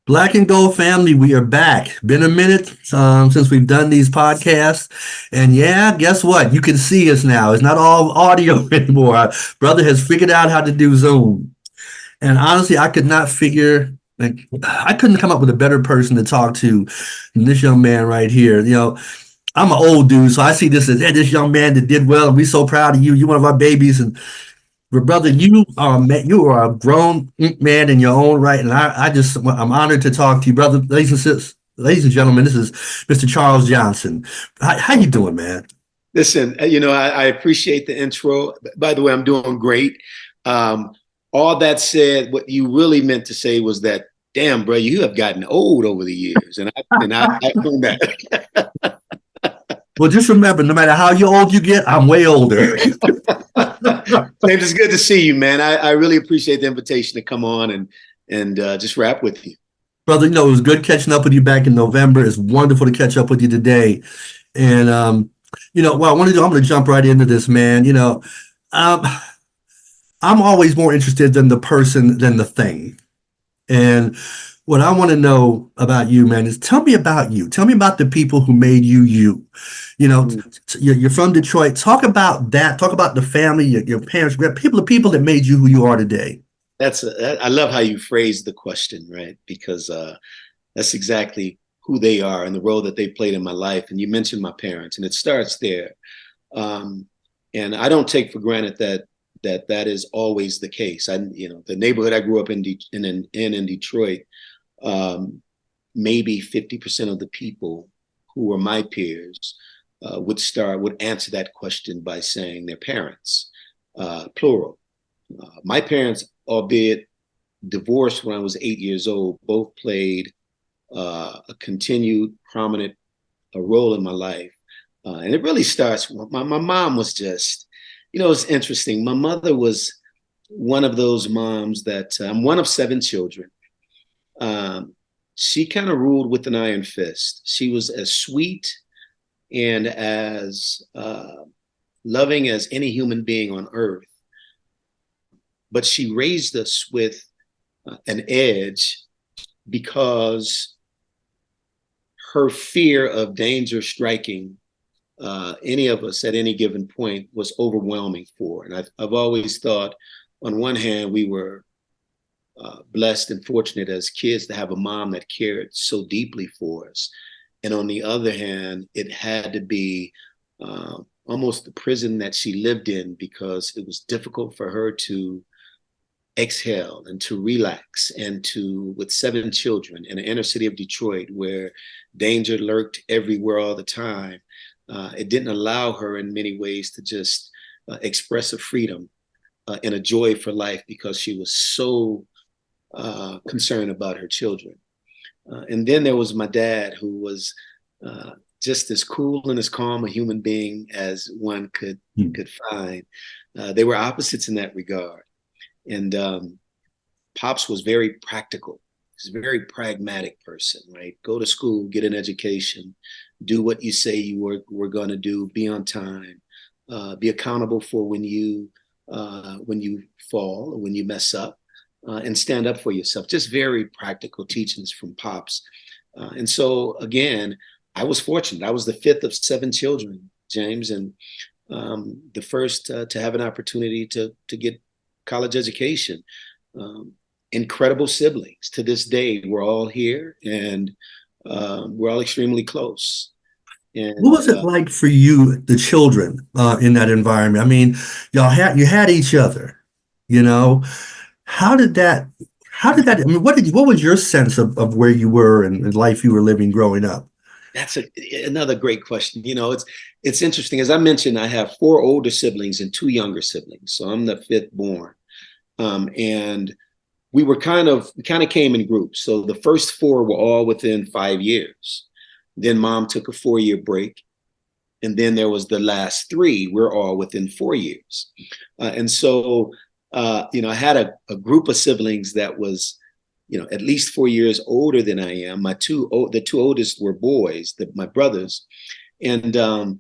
Black and Gold family, we are back. Been a minute since we've done these podcasts. And yeah, guess what? You can see us now. It's not all audio anymore. Our brother has figured out how to do Zoom. And honestly, I couldn't come up with a better person to talk to than this young man right here. I'm an old dude, so I see this as, hey, this young man that did well, and we're so proud of you. You're one of our babies. And but brother, you are a grown man in your own right, and I'm honored to talk to you, brother. Ladies and gentlemen, this is Mr. Charles Johnson. How you doing, man? Listen, I appreciate the intro. By the way, I'm doing great. All that said, what you really meant to say was that, damn, bro, you have gotten old over the years, and I own that. Well, just remember, no matter how old you get, I'm way older. James, it's good to see you, man. I really appreciate the invitation to come on and just rap with you. Brother, it was good catching up with you back in November. It's wonderful to catch up with you today. And, what I want to do, I'm going to jump right into this, man. I'm always more interested in the person than the thing. And what I want to know about you, man, is tell me about you. Tell me about the people who made you you. You're from Detroit. Talk about that. Talk about the family, your parents, people that made you who you are today. I love how you phrased the question, right? Because that's exactly who they are and the role that they played in my life. And you mentioned my parents, and it starts there. And I don't take for granted that is always the case. The neighborhood I grew up in Detroit, maybe 50% of the people who were my peers would answer that question by saying their parents, plural. My parents, albeit divorced when I was 8 years old, both played a continued prominent role in my life. And it really starts, my mom was just, it's interesting. My mother was one of those moms that, I'm one of 7 children. She kind of ruled with an iron fist. She was as sweet and as loving as any human being on earth. But she raised us with an edge because her fear of danger striking any of us at any given point was overwhelming for her. And I've always thought, on one hand, we were blessed and fortunate as kids to have a mom that cared so deeply for us. And on the other hand, it had to be almost the prison that she lived in, because it was difficult for her to exhale and to relax, and with 7 children in the inner city of Detroit where danger lurked everywhere all the time. It didn't allow her in many ways to just express a freedom and a joy for life, because she was so concerned about her children. And then there was my dad, who was just as cool and as calm a human being as one could find. They were opposites in that regard. And Pops was very practical. He's a very pragmatic person, right? Go to school, get an education, do what you say you were going to do, be on time, be accountable for when you fall or when you mess up, and stand up for yourself. Just very practical teachings from Pops. And so, again, I was fortunate. I was the 5th of 7 children, James, and the first to have an opportunity to get college education. Incredible siblings. To this day, we're all here, and we're all extremely close. And what was it like for you, the children, in that environment? I mean, you had each other, How did that, I mean, what was your sense of where you were and life you were living growing up? That's another great question. It's interesting. As I mentioned, I have 4 older siblings and 2 younger siblings. So I'm the 5th born. And we kind of came in groups. So the first 4 were all within 5 years. Then mom took a 4-year break. And then there was the last 3. We're all within 4 years. And so, I had a group of siblings that was, at least 4 years older than I am. The 2 oldest were boys, my brothers. And the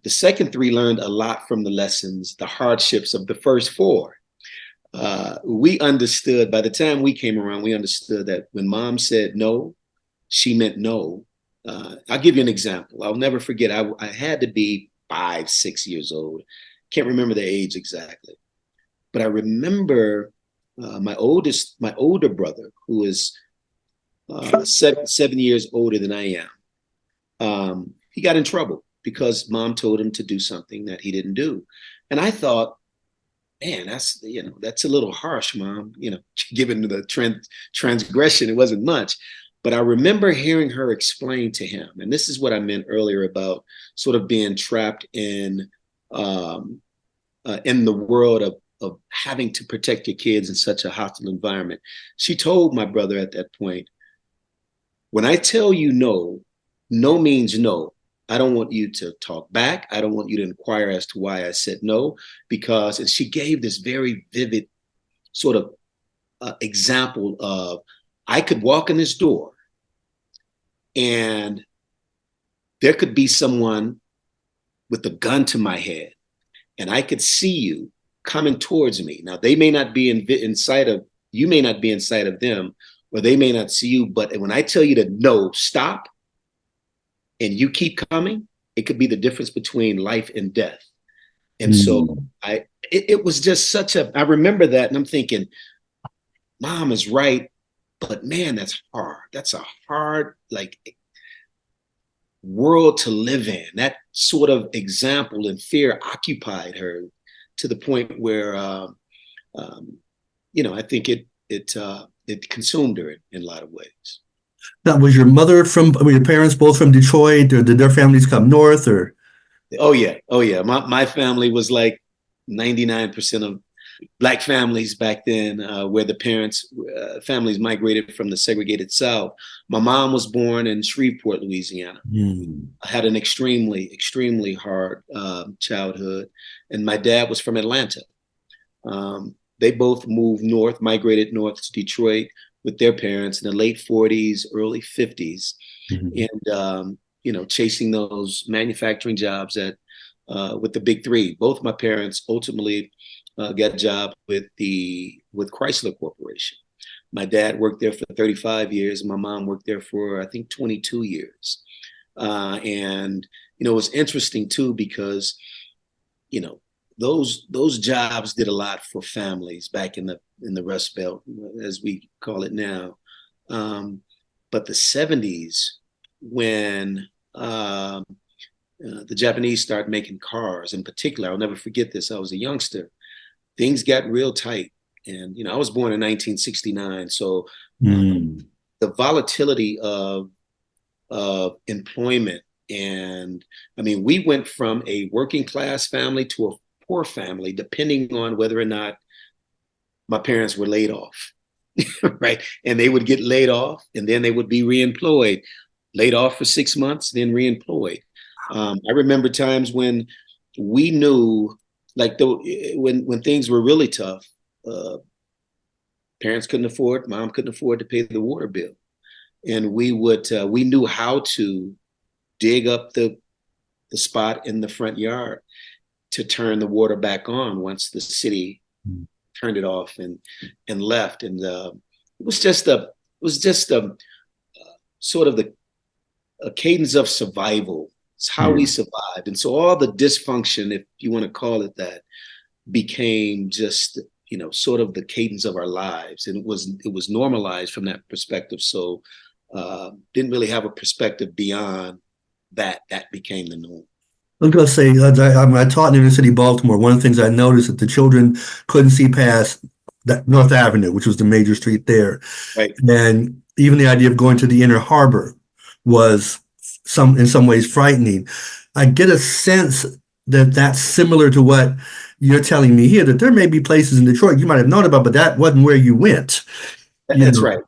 second 3 learned a lot from the lessons, the hardships of the first 4. we understood, by the time we came around, we understood that when mom said no, she meant no. I'll give you an example. I'll never forget. I had to be 5, 6 years old. Can't remember the age exactly, but I remember my older brother, who is 7 years older than I am. He got in trouble because mom told him to do something that he didn't do, and I thought, man, that's a little harsh, mom. Given the transgression, it wasn't much. But I remember hearing her explain to him, and this is what I meant earlier about sort of being trapped in the world of having to protect your kids in such a hostile environment. She told my brother at that point, when I tell you no, no means no. I don't want you to talk back. I don't want you to inquire as to why I said no, because, and she gave this very vivid sort of example of, I could walk in this door and there could be someone with a gun to my head and I could see you coming towards me. Now, they may not be in sight of, you may not be in sight of them, or they may not see you, but when I tell you to no, stop, and you keep coming, it could be the difference between life and death. And so it was just I remember that and I'm thinking, mom is right, but man, that's hard. That's a hard, like, world to live in. That sort of example and fear occupied her to the point where, I think it consumed her in a lot of ways. Now, was your were your parents both from Detroit, or did their families come north, or? Oh yeah. Oh yeah. My family was like 99% of Black families back then, where the families migrated from the segregated South. My mom was born in Shreveport, Louisiana. I had an extremely, extremely hard childhood. And my dad was from Atlanta. They both migrated north to Detroit with their parents in the late 40s, early 50s. And, chasing those manufacturing jobs with the big three. Both my parents ultimately got a job with Chrysler Corporation. My dad worked there for 35 years. And my mom worked there for, I think, 22 years. And it was interesting too, because, those jobs did a lot for families back in the Rust Belt, as we call it now. But the 70s, when the Japanese started making cars in particular, I'll never forget this. I was a youngster. Things got real tight. And, I was born in 1969. So the volatility of employment. And I mean, we went from a working class family to a poor family, depending on whether or not my parents were laid off, right? And they would get laid off and then they would be reemployed, laid off for 6 months, then reemployed. I remember times when we knew, like, when things were really tough, mom couldn't afford to pay the water bill. And we knew how to dig up the spot in the front yard to turn the water back on once the city turned it off and left. And it was just a sort of a cadence of survival. It's how we survived. And so all the dysfunction, if you want to call it that, became just, sort of the cadence of our lives. And it was normalized from that perspective. So didn't really have a perspective beyond that became the norm. I was going to say, I taught in inner city Baltimore. One of the things I noticed that the children couldn't see past that North Avenue, which was the major street there. Right. And even the idea of going to the inner harbor was in some ways frightening. I get a sense that that's similar to what you're telling me here, that there may be places in Detroit you might have known about, but that wasn't where you went. That's right.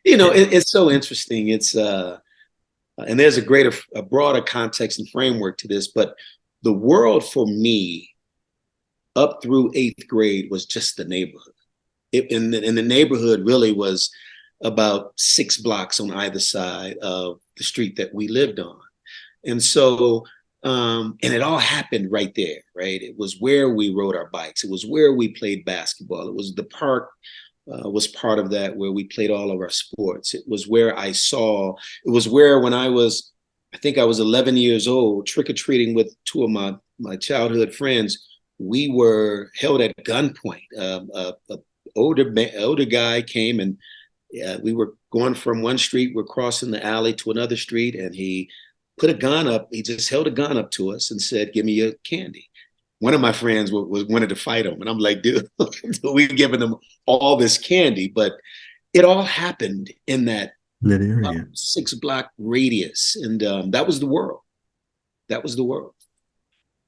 It's so interesting. It's and there's a broader context and framework to this, but the world for me up through 8th grade was just the neighborhood. And the neighborhood really was about 6 blocks on either side of the street that we lived on. And so And it all happened right there, right? It was where we rode our bikes. It was where we played basketball. It was the park was part of that, where we played all of our sports. It was where it was where when I think I was 11 years old, trick-or-treating with two of my childhood friends, we were held at gunpoint. Older guy came and we were going from one street, we're crossing the alley to another street, and he put a gun up. He just held a gun up to us and said, "Give me your candy." One of my friends wanted to fight him, and I'm like, "Dude, we're giving them all this candy," but it all happened in that That area. 6 block radius, and that was the world. That was the world.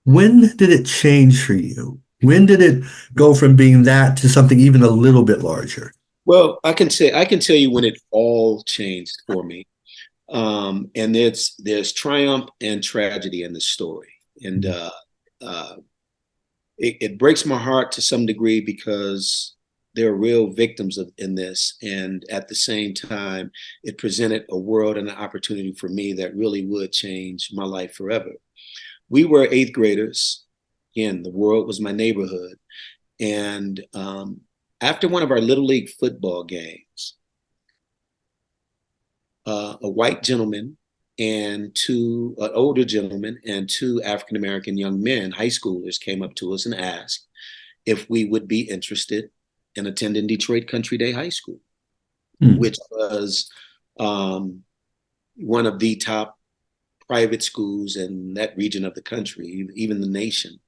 When did it change for you? When did it go from being that to something even a little bit larger? Well, I can tell you when it all changed for me. And there's triumph and tragedy in the story, and uh, it breaks my heart to some degree because there are real victims in this, and at the same time, it presented a world and an opportunity for me that really would change my life forever. We were eighth graders. Again, the world was my neighborhood, and after one of our little league football games, a white gentleman and an older gentleman and two African American young men, high schoolers, came up to us and asked if we would be interested in attending Detroit Country Day High School, which was one of the top private schools in that region of the country, even the nation.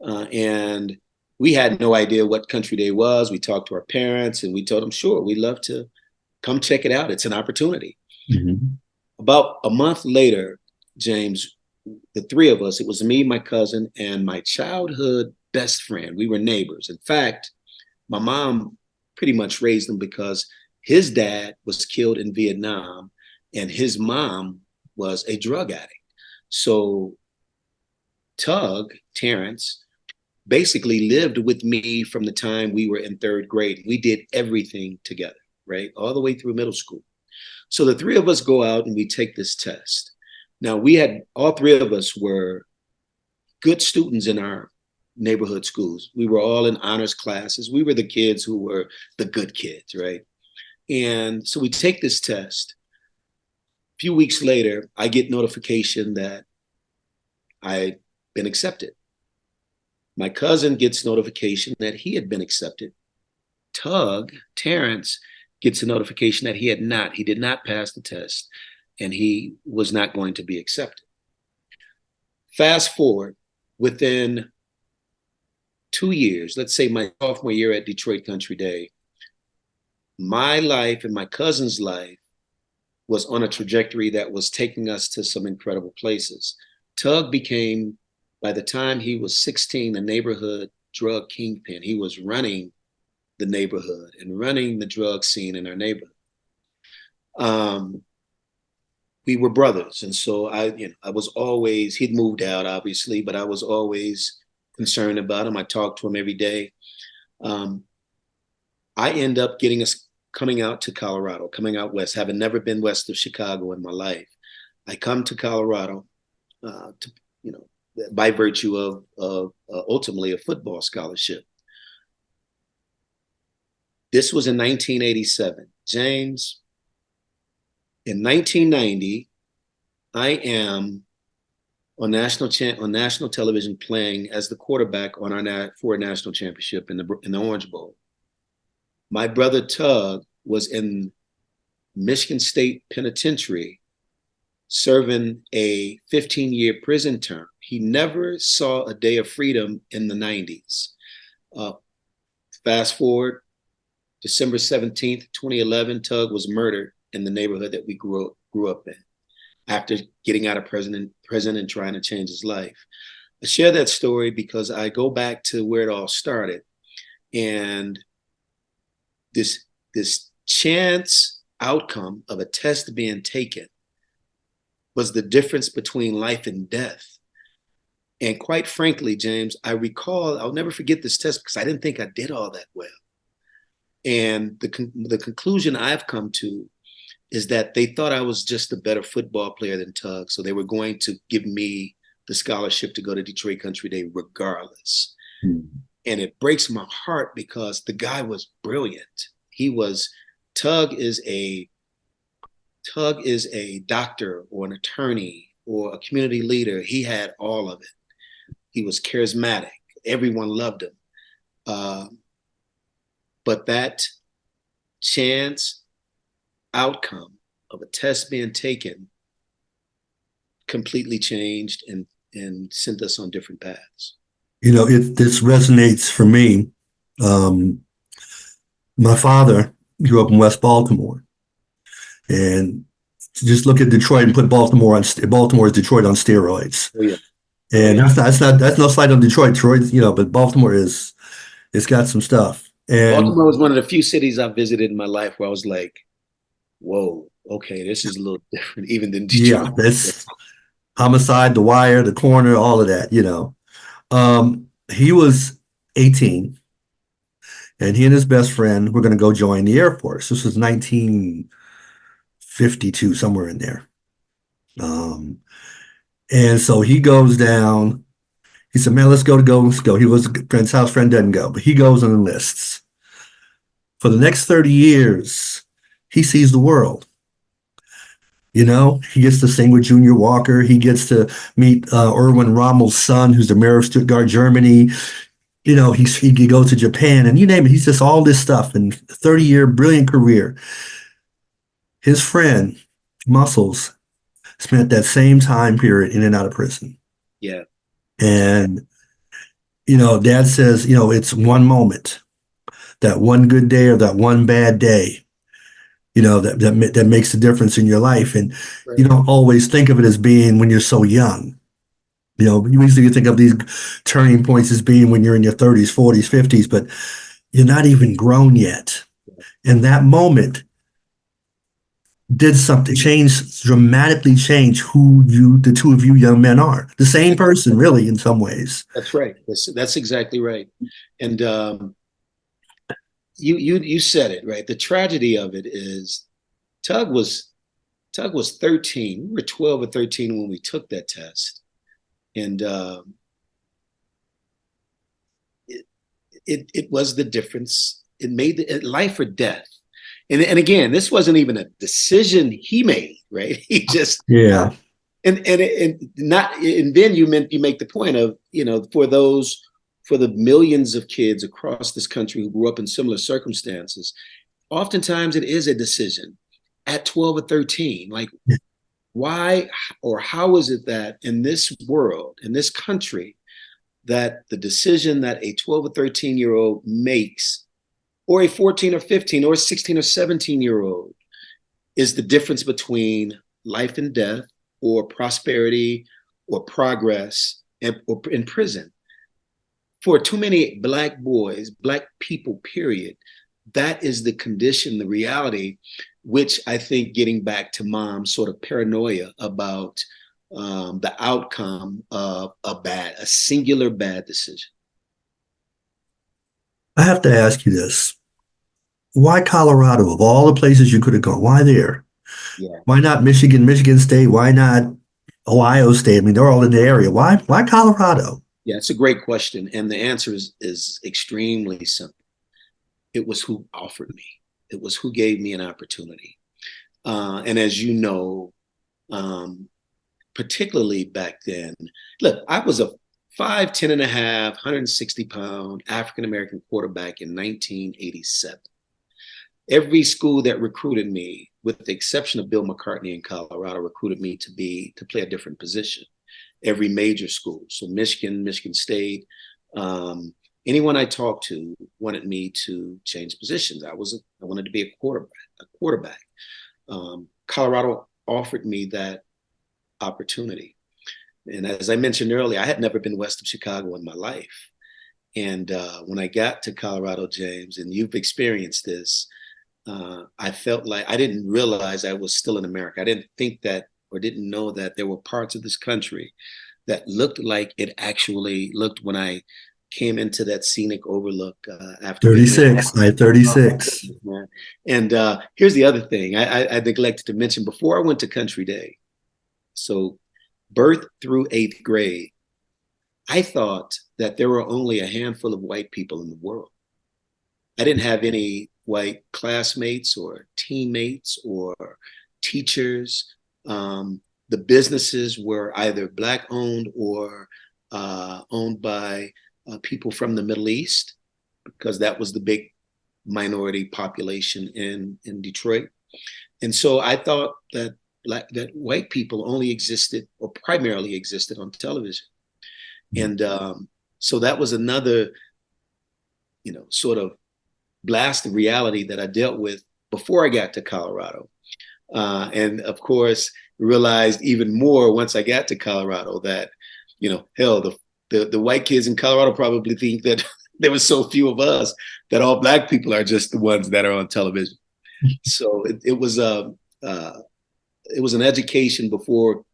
And we had no idea what Country Day was. We talked to our parents and we told them, sure, we'd love to come check it out. It's an opportunity. Mhm. About a month later, James, the three of us, it was me, my cousin, and my childhood best friend. We were neighbors. In fact, my mom pretty much raised him because his dad was killed in Vietnam and his mom was a drug addict. So Terrence, basically lived with me from the time we were in third grade. We did everything together, right? All the way through middle school. So the three of us go out and we take this test. Now all three of us were good students in our neighborhood schools. We were all in honors classes. We were the kids who were the good kids, right? And so we take this test. A few weeks later, I get notification that I'd been accepted. My cousin gets notification that he had been accepted. Terrence, gets a notification that he had not. He did not pass the test and he was not going to be accepted. Fast forward, within 2 years, let's say my sophomore year at Detroit Country Day, my life and my cousin's life was on a trajectory that was taking us to some incredible places. Tug became, by the time he was 16, a neighborhood drug kingpin. He was running the neighborhood and running the drug scene in our neighborhood. We were brothers, and so I was always, he'd moved out obviously, but I was always concerned about him. I talked to him every day. I end up getting us coming out to Colorado, coming out west, having never been west of Chicago in my life. I come to Colorado to, by virtue of ultimately a football scholarship. This was in 1987. James, in 1990, I am on national television playing as the quarterback for a national championship in the Orange Bowl. My brother Tug was in Michigan State Penitentiary serving a 15-year prison term. He never saw a day of freedom in the 90s. Fast forward, December 17th, 2011, Tug was murdered in the neighborhood that we grew up in after getting out of prison and trying to change his life. I share that story because I go back to where it all started. And this chance outcome of a test being taken was the difference between life and death. And quite frankly, James, I'll never forget this test because I didn't think I did all that well. And the conclusion I've come to is that they thought I was just a better football player than Tug. So they were going to give me the scholarship to go to Detroit Country Day regardless. Hmm. And it breaks my heart because the guy was brilliant. He was Tug is a Tug is a doctor or an attorney or a community leader. He had all of it. He was charismatic. Everyone loved him. Uh, but that chance outcome of a test being taken completely changed and sent us on different paths. This resonates for me. Um, my father grew up in West Baltimore, and just look at Detroit and put Baltimore is Detroit on steroids. Oh yeah. And that's no slight on Detroit. Detroit, but Baltimore it's got some stuff. And Baltimore was one of the few cities I visited in my life where I was like, whoa, okay, this is a little different even than yeah, Detroit. that's Homicide, The Wire, The Corner, all of that. He was 18, and he and his best friend were going to go join the Air Force. This was 1952, somewhere in there. Um, and so he goes down. He said, "Man, let's go. Let's go." He was a friend's house. Friend doesn't go, but he goes and enlists. For the next 30 years, he sees the world. He gets to sing with Junior Walker. He gets to meet Erwin Rommel's son, who's the mayor of Stuttgart, Germany. He goes to Japan, and you name it. He's just all this stuff and 30-year brilliant career. His friend, Muscles, spent that same time period in and out of prison. Yeah. And, Dad says, it's one moment, that one good day or that one bad day, that makes a difference in your life. And Right. you don't always think of it as being when you're so young. You usually think of these turning points as being when you're in your 30s, 40s, 50s, but you're not even grown yet. And that moment did something, dramatically change who the two of you young men are. The same person, really, in some ways. That's right. That's exactly right. And you said it right. The tragedy of it is Tug was 13. We were 12 or 13 when we took that test, and it was the difference. It made life or death. And again, this wasn't even a decision he made, right? He just Yeah. And then you make the point of, for the millions of kids across this country who grew up in similar circumstances, oftentimes it is a decision at 12 or 13. Like, why or how is it that in this world, in this country, that the decision that a 12 or 13-year-old makes, or a 14 or 15 or a 16 or 17-year-old, is the difference between life and death, or prosperity, or progress, or in prison? For too many Black boys, Black people, period, that is the condition, the reality, which I think, getting back to Mom's sort of paranoia about the outcome of a singular bad decision. I have to ask you this. Why Colorado? Of all the places you could have gone, why there? Yeah. Why not Michigan State? Why not Ohio State? I mean, they're all in the area. Why Colorado? Yeah, it's a great question. And the answer is extremely simple. It was who offered me. It was who gave me an opportunity. And as you know, particularly back then, look, I was a 5'10" and a half, 160-pound African-American quarterback in 1987. Every school that recruited me, with the exception of Bill McCartney in Colorado, recruited me to play a different position. Every major school, so Michigan State, anyone I talked to wanted me to change positions. I wanted to be a quarterback. Colorado offered me that opportunity. And as I mentioned earlier, I had never been west of Chicago in my life. And when I got to Colorado, James, and you've experienced this, I felt like I didn't realize I was still in America. I didn't think that, or didn't know that there were parts of this country that looked like it actually looked when I came into that scenic overlook after 36. I had 36. And here's the other thing I neglected to mention before I went to Country Day. So birth through eighth grade, I thought that there were only a handful of white people in the world. I didn't have any white classmates or teammates or teachers. The businesses were either Black owned or owned by people from the Middle East, because that was the big minority population in Detroit. And so I thought that that white people only existed or primarily existed on television. And so that was another, sort of blast of reality that I dealt with before I got to Colorado. And of course, realized even more once I got to Colorado that, hell, the white kids in Colorado probably think that there was so few of us that all Black people are just the ones that are on television. So it was an education before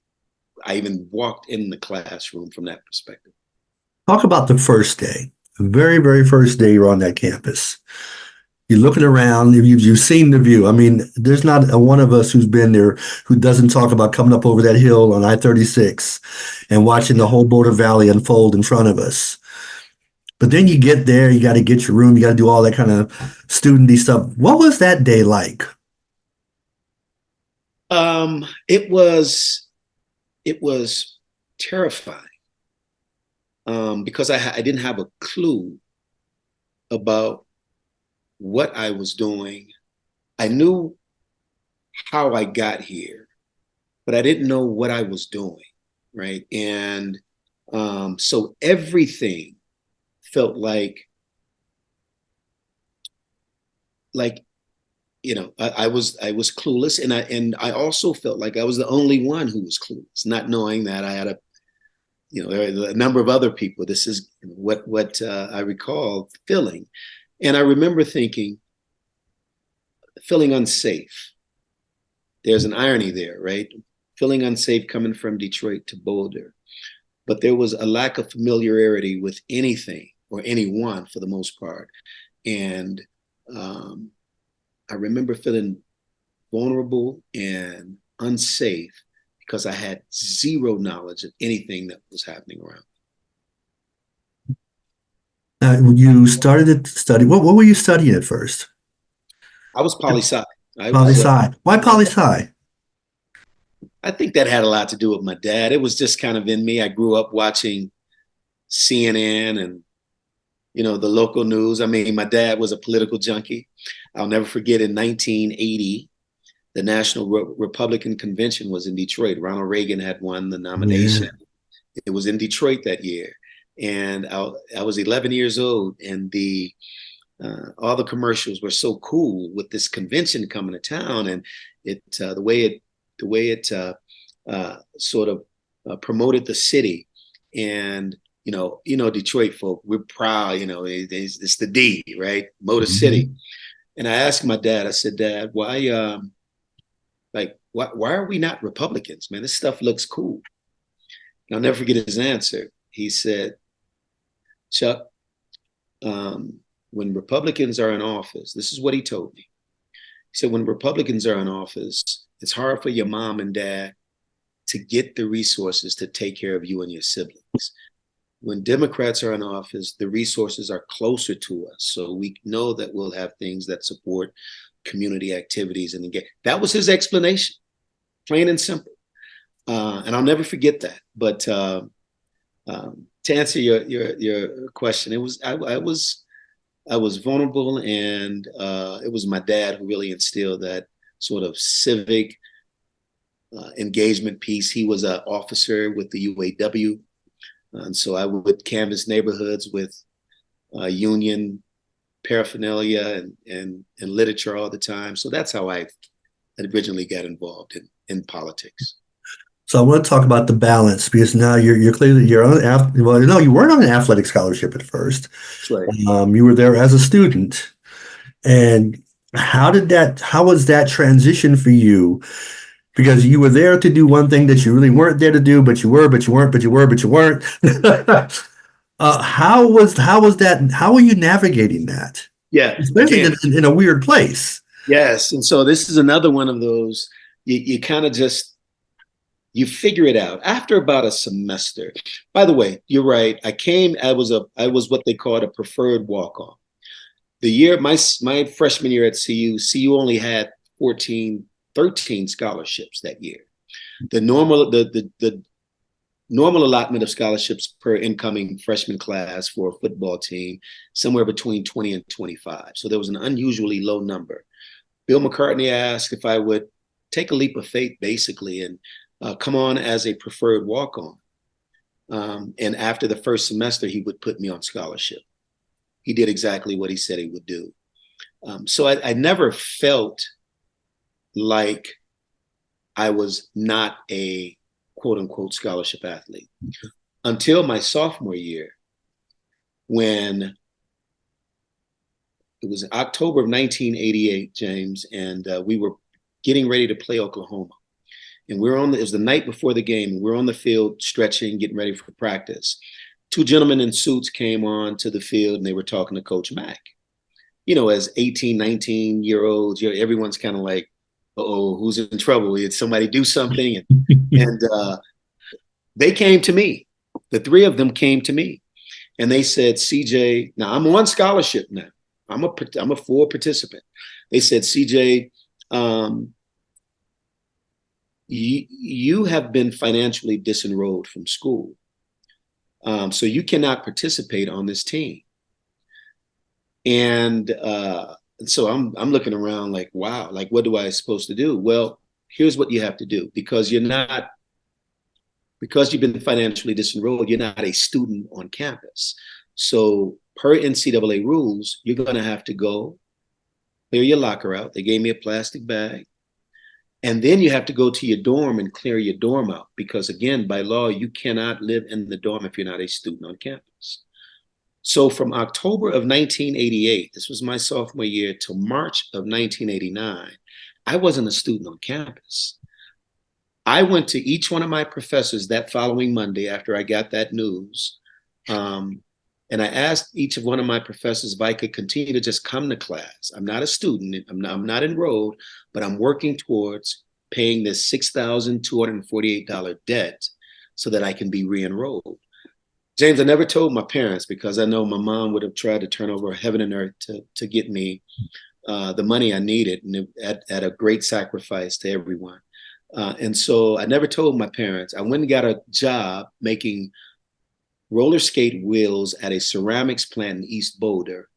I even walked in the classroom from that perspective. Talk about the first day, the very, very first day you're on that campus. You're looking around, you've seen the view. I mean, there's not a one of us who's been there who doesn't talk about coming up over that hill on I-36 and watching the whole Boulder Valley unfold in front of us. But then you get there, you got to get your room, you got to do all that kind of studenty stuff. What was that day like? It was terrifying, because I didn't have a clue about what I was doing. I knew how I got here, but I didn't know what I was doing, right? And so everything felt like I was clueless, and I also felt like I was the only one who was clueless, not knowing that I had there were a number of other people. This is what I recall feeling, and I remember feeling unsafe. There's an irony there, right? Feeling unsafe coming from Detroit to Boulder, but there was a lack of familiarity with anything or anyone for the most part, and I remember feeling vulnerable and unsafe because I had zero knowledge of anything that was happening around me. You started to study. What were you studying at first? I was poli-sci. Poli-sci. Why poli-sci? I think that had a lot to do with my dad. It was just kind of in me. I grew up watching CNN and the local news. I mean, my dad was a political junkie. I'll never forget in 1980, the National Republican Convention was in Detroit. Ronald Reagan had won the nomination. Yeah. It was in Detroit that year. And I was 11 years old, and all the commercials were so cool with this convention coming to town, and the way it sort of promoted the city. And Detroit folk, we're proud. It's the D, right? Motor City. And I asked my dad. I said, Dad, why are we not Republicans, man? This stuff looks cool. And I'll never forget his answer. He said, Chuck, when Republicans are in office, this is what he told me. He said, when Republicans are in office, it's hard for your mom and dad to get the resources to take care of you and your siblings. When Democrats are in office, the resources are closer to us. So we know that we'll have things that support community activities. And that was his explanation, plain and simple. And I'll never forget that. But to answer your question, I was vulnerable, and it was my dad who really instilled that sort of civic engagement piece. He was an officer with the UAW. And so I would canvass neighborhoods with union paraphernalia and literature all the time. So that's how I originally got involved in politics. So I want to talk about the balance, because now you're clearly on you weren't on an athletic scholarship at first. That's right. You were there as a student. And how was that transition for you? Because you were there to do one thing that you really weren't there to do, but you were, but you weren't, but you were, but you weren't. How was that? How were you navigating that? Yeah, especially in a weird place. Yes, and so this is another one of those. You kind of just You figure it out after about a semester. By the way, you're right. I was what they called a preferred walk-on. The year, my freshman year at CU only had 14, 13 scholarships that year. The normal allotment of scholarships per incoming freshman class for a football team, somewhere between 20 and 25. So there was an unusually low number. Bill McCartney asked if I would take a leap of faith, basically, and come on as a preferred walk-on. And after the first semester, he would put me on scholarship. He did exactly what he said he would do. So I never felt like I was not a quote unquote scholarship athlete until my sophomore year, when it was October of 1988, James, and we were getting ready to play Oklahoma. And it was the night before the game. We're on the field stretching, getting ready for practice. Two gentlemen in suits came on to the field and they were talking to Coach Mack. You know, as 18, 19-year-olds, everyone's kind of like, uh-oh, who's in trouble? Did somebody do something? And they came to me. The three of them came to me. And they said, CJ, now I'm on scholarship now. I'm a full participant. They said, CJ, you have been financially disenrolled from school. So you cannot participate on this team. And so I'm looking around like, wow, like, what do I supposed to do? Well, here's what you have to do, because you've been financially disenrolled, you're not a student on campus. So per NCAA rules, you're going to have to go clear your locker out. They gave me a plastic bag. And then you have to go to your dorm and clear your dorm out, because again, by law, you cannot live in the dorm if you're not a student on campus. So from October of 1988, this was my sophomore year, to March of 1989, I wasn't a student on campus. I went to each one of my professors that following Monday after I got that news. And I asked each of one of my professors if I could continue to just come to class. I'm not a student, I'm not enrolled, but I'm working towards paying this $6,248 debt so that I can be re-enrolled. James, I never told my parents, because I know my mom would have tried to turn over heaven and earth to get me the money I needed, and at a great sacrifice to everyone. And so I never told my parents. I went and got a job making roller skate wheels at a ceramics plant in East Boulder.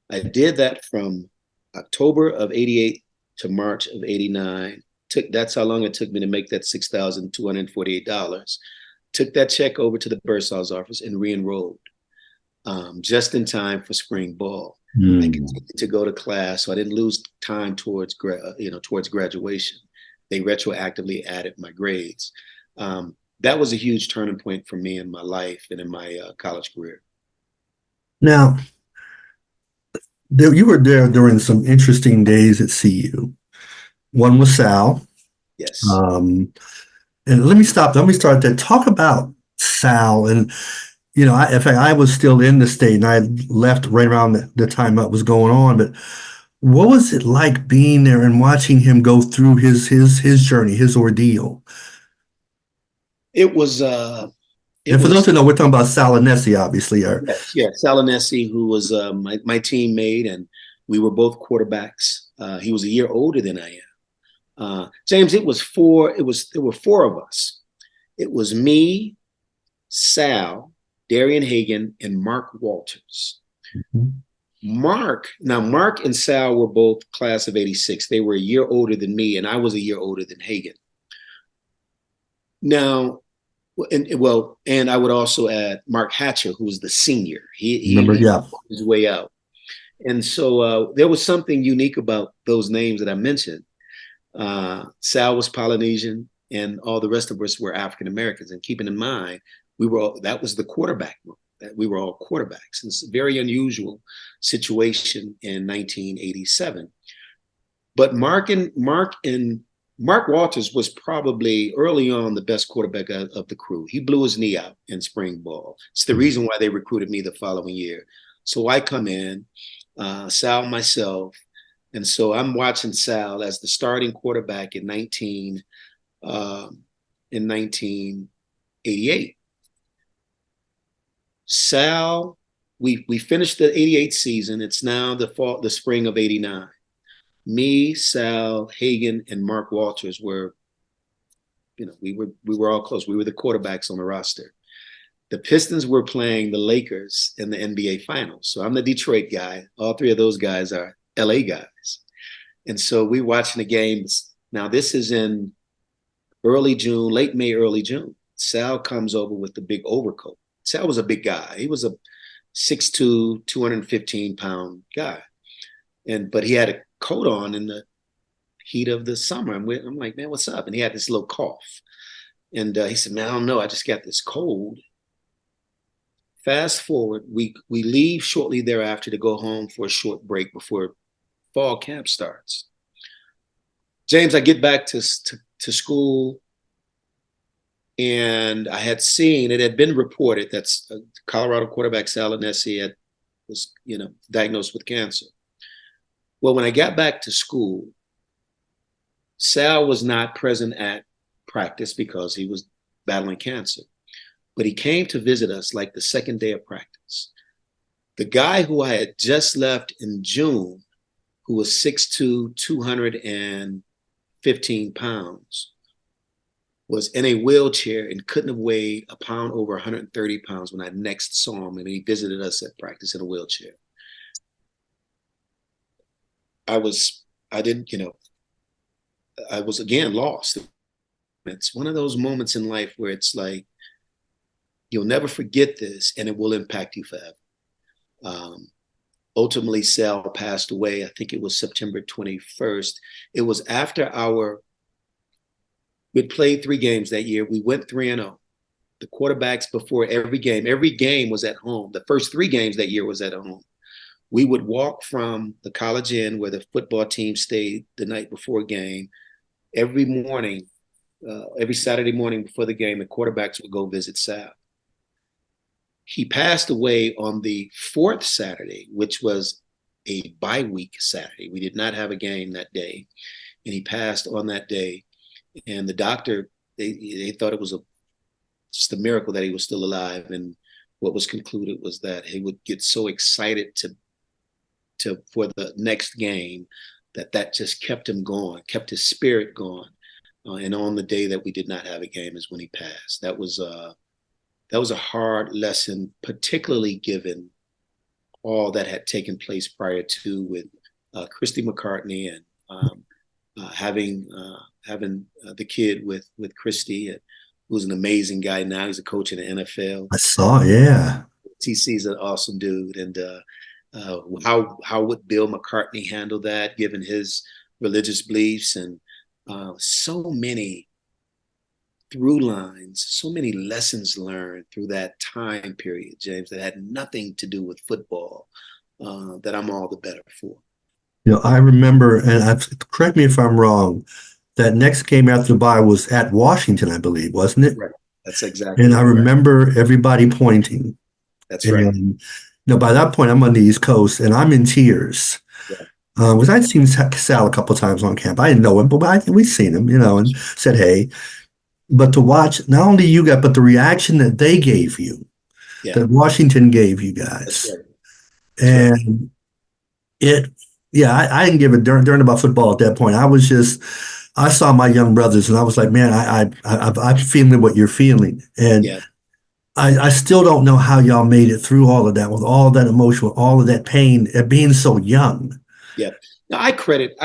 I did that from October of 88 to March of 89. That's how long it took me to make that $6,248. Took that check over to the bursar's office and re-enrolled just in time for spring ball. I continued to go to class, so I didn't lose time towards graduation. They retroactively added my grades. That was a huge turning point for me in my life and in my college career. Now, you were there during some interesting days at CU. One was Sal. Yes. And let me start there. Talk about Sal. And, in fact, I was still in the state and I left right around the time that was going on. But what was it like being there and watching him go through his journey, his ordeal? It was. And for those who know, we're talking about Salinesi, obviously. Yeah, Salinesi, who was my teammate, and we were both quarterbacks. He was a year older than I am. James, there were four of us. It was me, Sal, Darian Hagan, and Mark Walters. Mm-hmm. Mark and Sal were both class of 86. They were a year older than me, and I was a year older than Hagan. Now, and I would also add Mark Hatcher, who was the senior. He worked his way out. And so there was something unique about those names that I mentioned. Sal was Polynesian, and all the rest of us were African Americans. And keeping in mind, that was the quarterback room. That we were all quarterbacks. It's a very unusual situation in 1987. But Mark Walters was probably early on the best quarterback of the crew. He blew his knee out in spring ball. It's the reason why they recruited me the following year. So I come in, Sal, myself, and so I'm watching Sal as the starting quarterback in in 1988. Sal, we finished the 88 season. It's now the spring of 89. Me, Sal, Hagan, and Mark Walters were, we were all close. We were the quarterbacks on the roster. The Pistons were playing the Lakers in the NBA Finals. So I'm the Detroit guy. All three of those guys are LA guys. And so we watching the games. Now this is in early June, late May, early June. Sal comes over with the big overcoat. Sal was a big guy. He was a 6'2", 215-pound guy. But he had a coat on in the heat of the summer. I'm like, man, what's up? And he had this little cough. And he said, man, I don't know. I just got this cold. Fast forward, we leave shortly thereafter to go home for a short break before fall camp starts. James, I get back to school, and I had seen, it had been reported that Colorado quarterback Sal Agnesi was diagnosed with cancer. Well, when I got back to school, Sal was not present at practice because he was battling cancer. But he came to visit us like the second day of practice. The guy who I had just left in June, who was 6'2", 215 pounds, was in a wheelchair and couldn't have weighed a pound over 130 pounds when I next saw him, and he visited us at practice in a wheelchair. I was again lost. It's one of those moments in life where it's like, you'll never forget this, and it will impact you forever. Ultimately, Sal passed away. I think it was September 21st. It was after we'd played 3 games that year. We went 3-0. The quarterbacks before every game was at home. The first 3 games that year was at home. We would walk from the College Inn where the football team stayed the night before a game. Every morning, every Saturday morning before the game, the quarterbacks would go visit Sal. He passed away on the 4th Saturday, which was a bye-week Saturday. We did not have a game that day. And he passed on that day. And the doctor, they thought it was just a miracle that he was still alive. And what was concluded was that he would get so excited for the next game that just kept him going, kept his spirit going. And on the day that we did not have a game is when he passed. That was a hard lesson, particularly given all that had taken place prior to with Christy McCartney and having the kid with Christy, who's an amazing guy now. He's a coach in the NFL. I saw, yeah. TC's an awesome dude. And how would Bill McCartney handle that, given his religious beliefs, and so many through lines, so many lessons learned through that time period, James, that had nothing to do with football, that I'm all the better for. I remember, and correct me if I'm wrong, that next game after the bye was at Washington, I believe, wasn't it? Right. That's exactly. And I remember everybody pointing. That's right. And by that point, I'm on the East Coast, and I'm in tears. Yeah. Because I'd seen Sal a couple of times on camp. I didn't know him, but we'd seen him, and said, hey. But to watch not only you guys, but the reaction that they gave you, that Washington gave you guys. That's right. And I didn't give a darn about football at that point. I saw my young brothers, and I was like, man, I'm feeling what you're feeling. And I still don't know how y'all made it through all of that, with all that emotion, with all of that pain, at being so young. Yeah. Now, I credit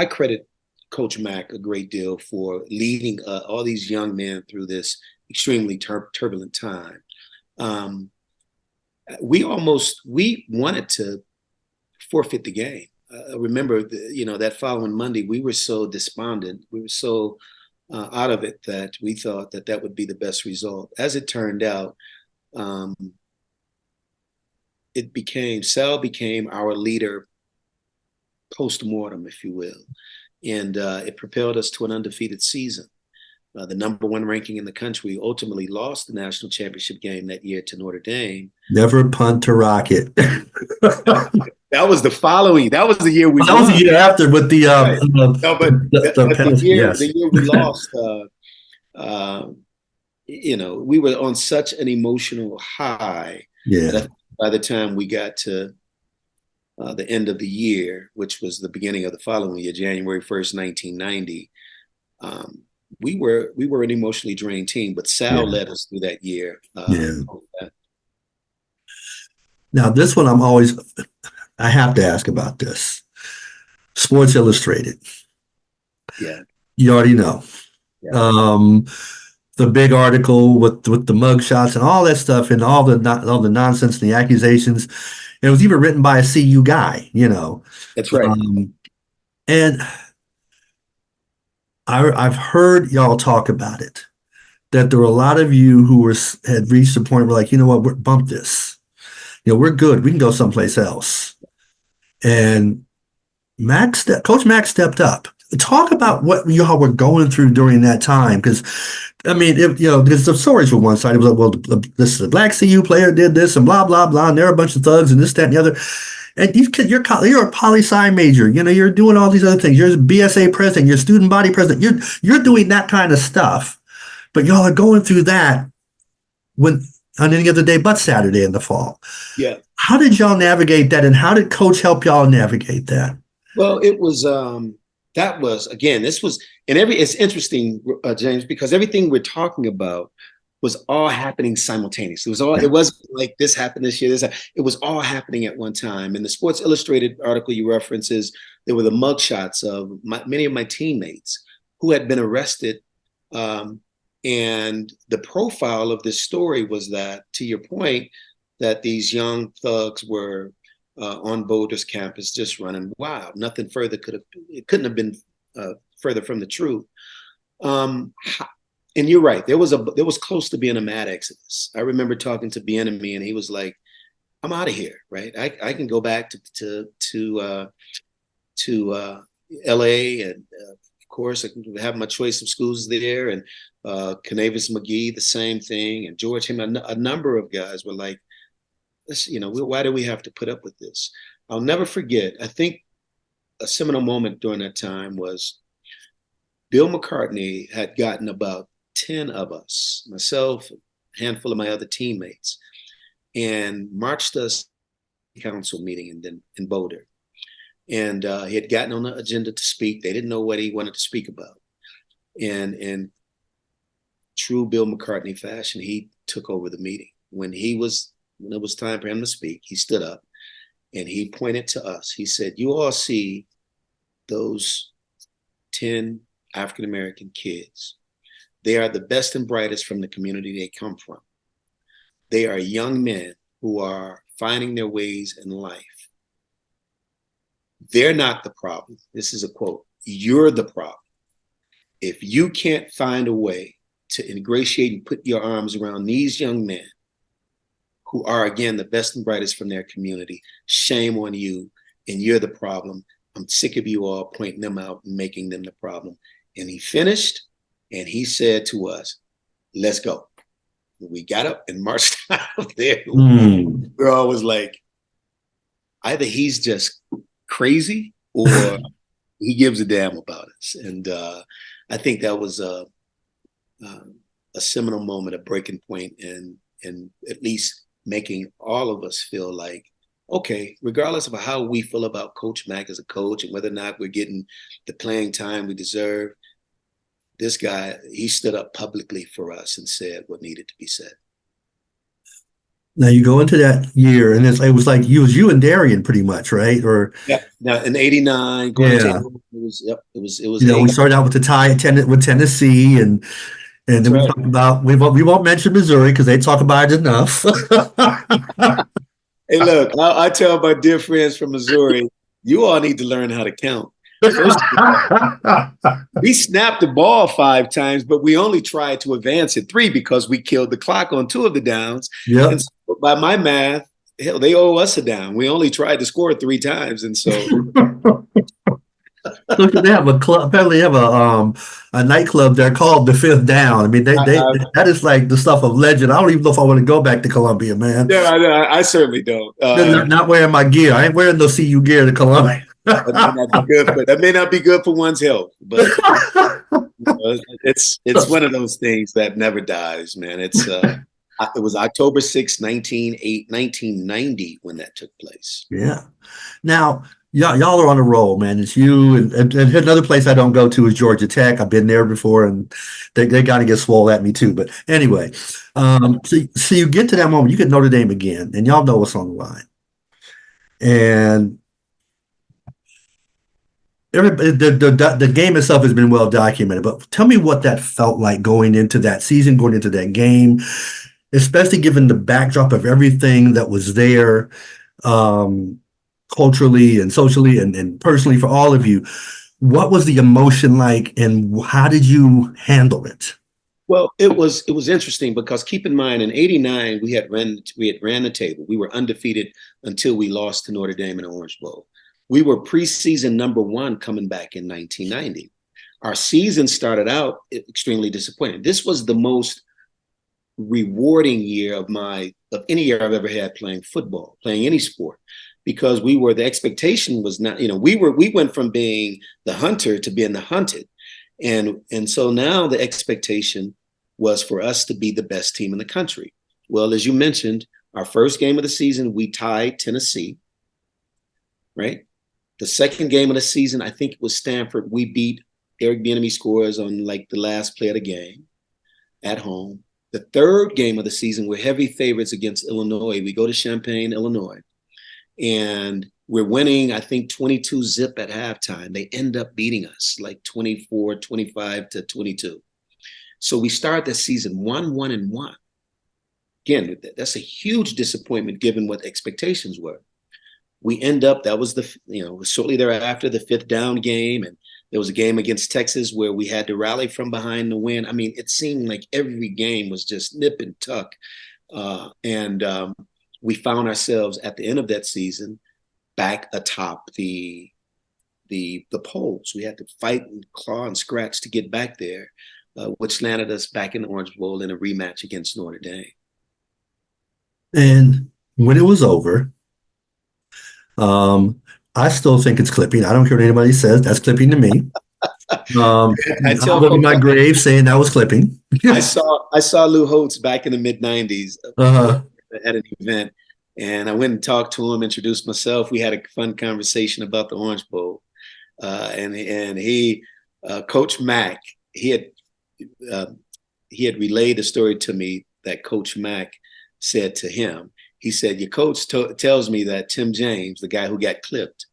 Coach Mack a great deal for leading all these young men through this extremely turbulent time. We wanted to forfeit the game. Remember, that following Monday, we were so despondent. We were so out of it that we thought that would be the best result. As it turned out, Sal became our leader post-mortem, if you will. And it propelled us to an undefeated season. The number 1 ranking in the country. Ultimately lost the national championship game that year to Notre Dame. Never punt to rocket. That was the following. That was the year we. That was the year after with the. Right. The year we lost. we were on such an emotional high Yeah. that by the time we got to the end of the year, which was the beginning of the following year, January 1st, 1990, we were an emotionally drained team. But Sal Yeah. led us through that year. Yeah. Now, this one I have to ask about this. Sports Illustrated. Yeah, You already know. yeah, Um, the big article with the mug shots and all that stuff and all the nonsense and the accusations. It was even written by a CU guy, you know. that's right. And I've heard y'all talk about it, that there were a lot of you who had reached the point where like, you know what, bump this. We're good. We can go someplace else. And Coach Max stepped up. Talk about what y'all were going through during that time, because I mean, because the stories were one side. It was like, well, this is a black CU player did this and blah blah blah, and they're a bunch of thugs and this, that, and the other. And you're a poli-sci major. You're doing all these other things. You're a BSA president. You're student body president. You're doing that kind of stuff. But y'all are going through that when on any other day but Saturday in the fall. Yeah. How did y'all navigate that, and how did Coach help y'all navigate that? Well, it was that was again. This was it's interesting, James, because everything we're talking about was all happening simultaneously. It wasn't like this happened this year. It was all happening at one time. And the Sports Illustrated article you references, there were the mugshots of many of my teammates who had been arrested. And the profile of this story was that, to your point, that these young thugs were on Boulder's campus just running wild. Nothing further couldn't have been further from the truth. And you're right. There was close to being a mad exodus. I remember talking to Bienemy, and he was like, "I'm out of here, right? I can go back to LA, and of course I can have my choice of schools there, and Canavis McGee, the same thing, and George him. A number of guys were like, why do we have to put up with this?" I'll never forget. I think a seminal moment during that time was Bill McCartney had gotten about 10 of us, myself, a handful of my other teammates, and marched us to the council meeting in Boulder. And he had gotten on the agenda to speak. They didn't know what he wanted to speak about. And in true Bill McCartney fashion, he took over the meeting. When it was time for him to speak, he stood up and he pointed to us. He said, "You all see those 10 African-American kids. They are the best and brightest from the community they come from. They are young men who are finding their ways in life. They're not the problem." This is a quote. "You're the problem. If you can't find a way to ingratiate and put your arms around these young men who are, again, the best and brightest from their community, shame on you, and you're the problem. I'm sick of you all pointing them out and making them the problem." And he finished, and he said to us, "Let's go." We got up and marched out of there. We're always like, either he's just crazy or he gives a damn about us. And I think that was a seminal moment, a breaking point, and at least making all of us feel like, okay, regardless of how we feel about Coach Mack as a coach and whether or not we're getting the playing time we deserve, this guy, he stood up publicly for us and said what needed to be said. Now you go into that year, and it was like you and Darian pretty much, right? Or yeah, now in '89, yeah, it was. we started out with the tie with Tennessee, and then we talked about we won't mention Missouri because they talk about it enough. Hey, look, I tell my dear friends from Missouri, you all need to learn how to count. First of all, we snapped the ball 5 times, but we only tried to advance it 3 because we killed the clock on 2 of the downs. Yep. And so by my math, hell, they owe us a down. We only tried to score 3 times, and so. Look, they have a club. Apparently, they have a nightclub there called the Fifth Down. I mean, that is like the stuff of legend. I don't even know if I want to go back to Columbia, man. Yeah, I certainly don't. Not wearing my gear. I ain't wearing no CU gear to Columbia. That may not be good for one's health, but It's one of those things that never dies, man. It was October 6th, 1990 when that took place. Yeah. Now, y'all are on a roll, man. It's you and another place I don't go to is Georgia Tech. I've been there before, and they got to get swole at me too. But anyway, so you get to that moment, you get Notre Dame again, and y'all know what's on the line. And the game itself has been well documented, but tell me what that felt like going into that season, going into that game, especially given the backdrop of everything that was there, um, culturally and socially and personally for all of you. What was the emotion like, and how did you handle it? Well, it was interesting because keep in mind in '89 we had ran the table. We were undefeated until we lost to Notre Dame in the Orange Bowl. We were preseason number one coming back in 1990. Our season started out extremely disappointing. This was the most rewarding year of any year I've ever had playing football, playing any sport, because the expectation was not, we went from being the hunter to being the hunted. And so now the expectation was for us to be the best team in the country. Well, as you mentioned, our first game of the season, we tied Tennessee, right? The second game of the season, I think it was Stanford. We beat Eric Bieniemy scores on like the last play of the game at home. The third game of the season, we're heavy favorites against Illinois. We go to Champaign, Illinois, and we're winning, I think, 22-zip at halftime. They end up beating us like 24, 25-22. So we start the season 1-1-1. Again, that's a huge disappointment given what expectations were. We end up, that was shortly thereafter, the fifth down game. And there was a game against Texas where we had to rally from behind to win. I mean, it seemed like every game was just nip and tuck. And we found ourselves at the end of that season back atop the polls. We had to fight and claw and scratch to get back there, which landed us back in the Orange Bowl in a rematch against Notre Dame. And when it was over, I still think it's clipping. I don't care what anybody says. That's clipping to me. I tell I'll go to folks, my grave saying that was clipping. I saw Lou Holtz back in the mid '90s at an event, and I went and talked to him, introduced myself. We had a fun conversation about the Orange Bowl, and he, Coach Mack, he had relayed a story to me that Coach Mack said to him. He said, "Your coach tells me that Tim James, the guy who got clipped,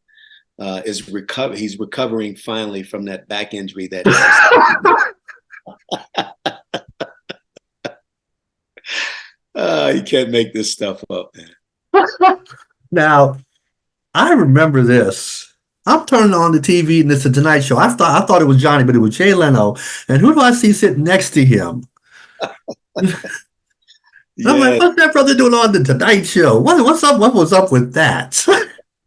is recover. He's recovering finally from that back injury that he can't make this stuff up, man." Now, I remember this. I'm turning on the TV and it's a Tonight Show. I thought it was Johnny, but it was Jay Leno. And who do I see sitting next to him? Yeah. I'm like, what's that brother doing on the Tonight Show? What's up? What was up with that?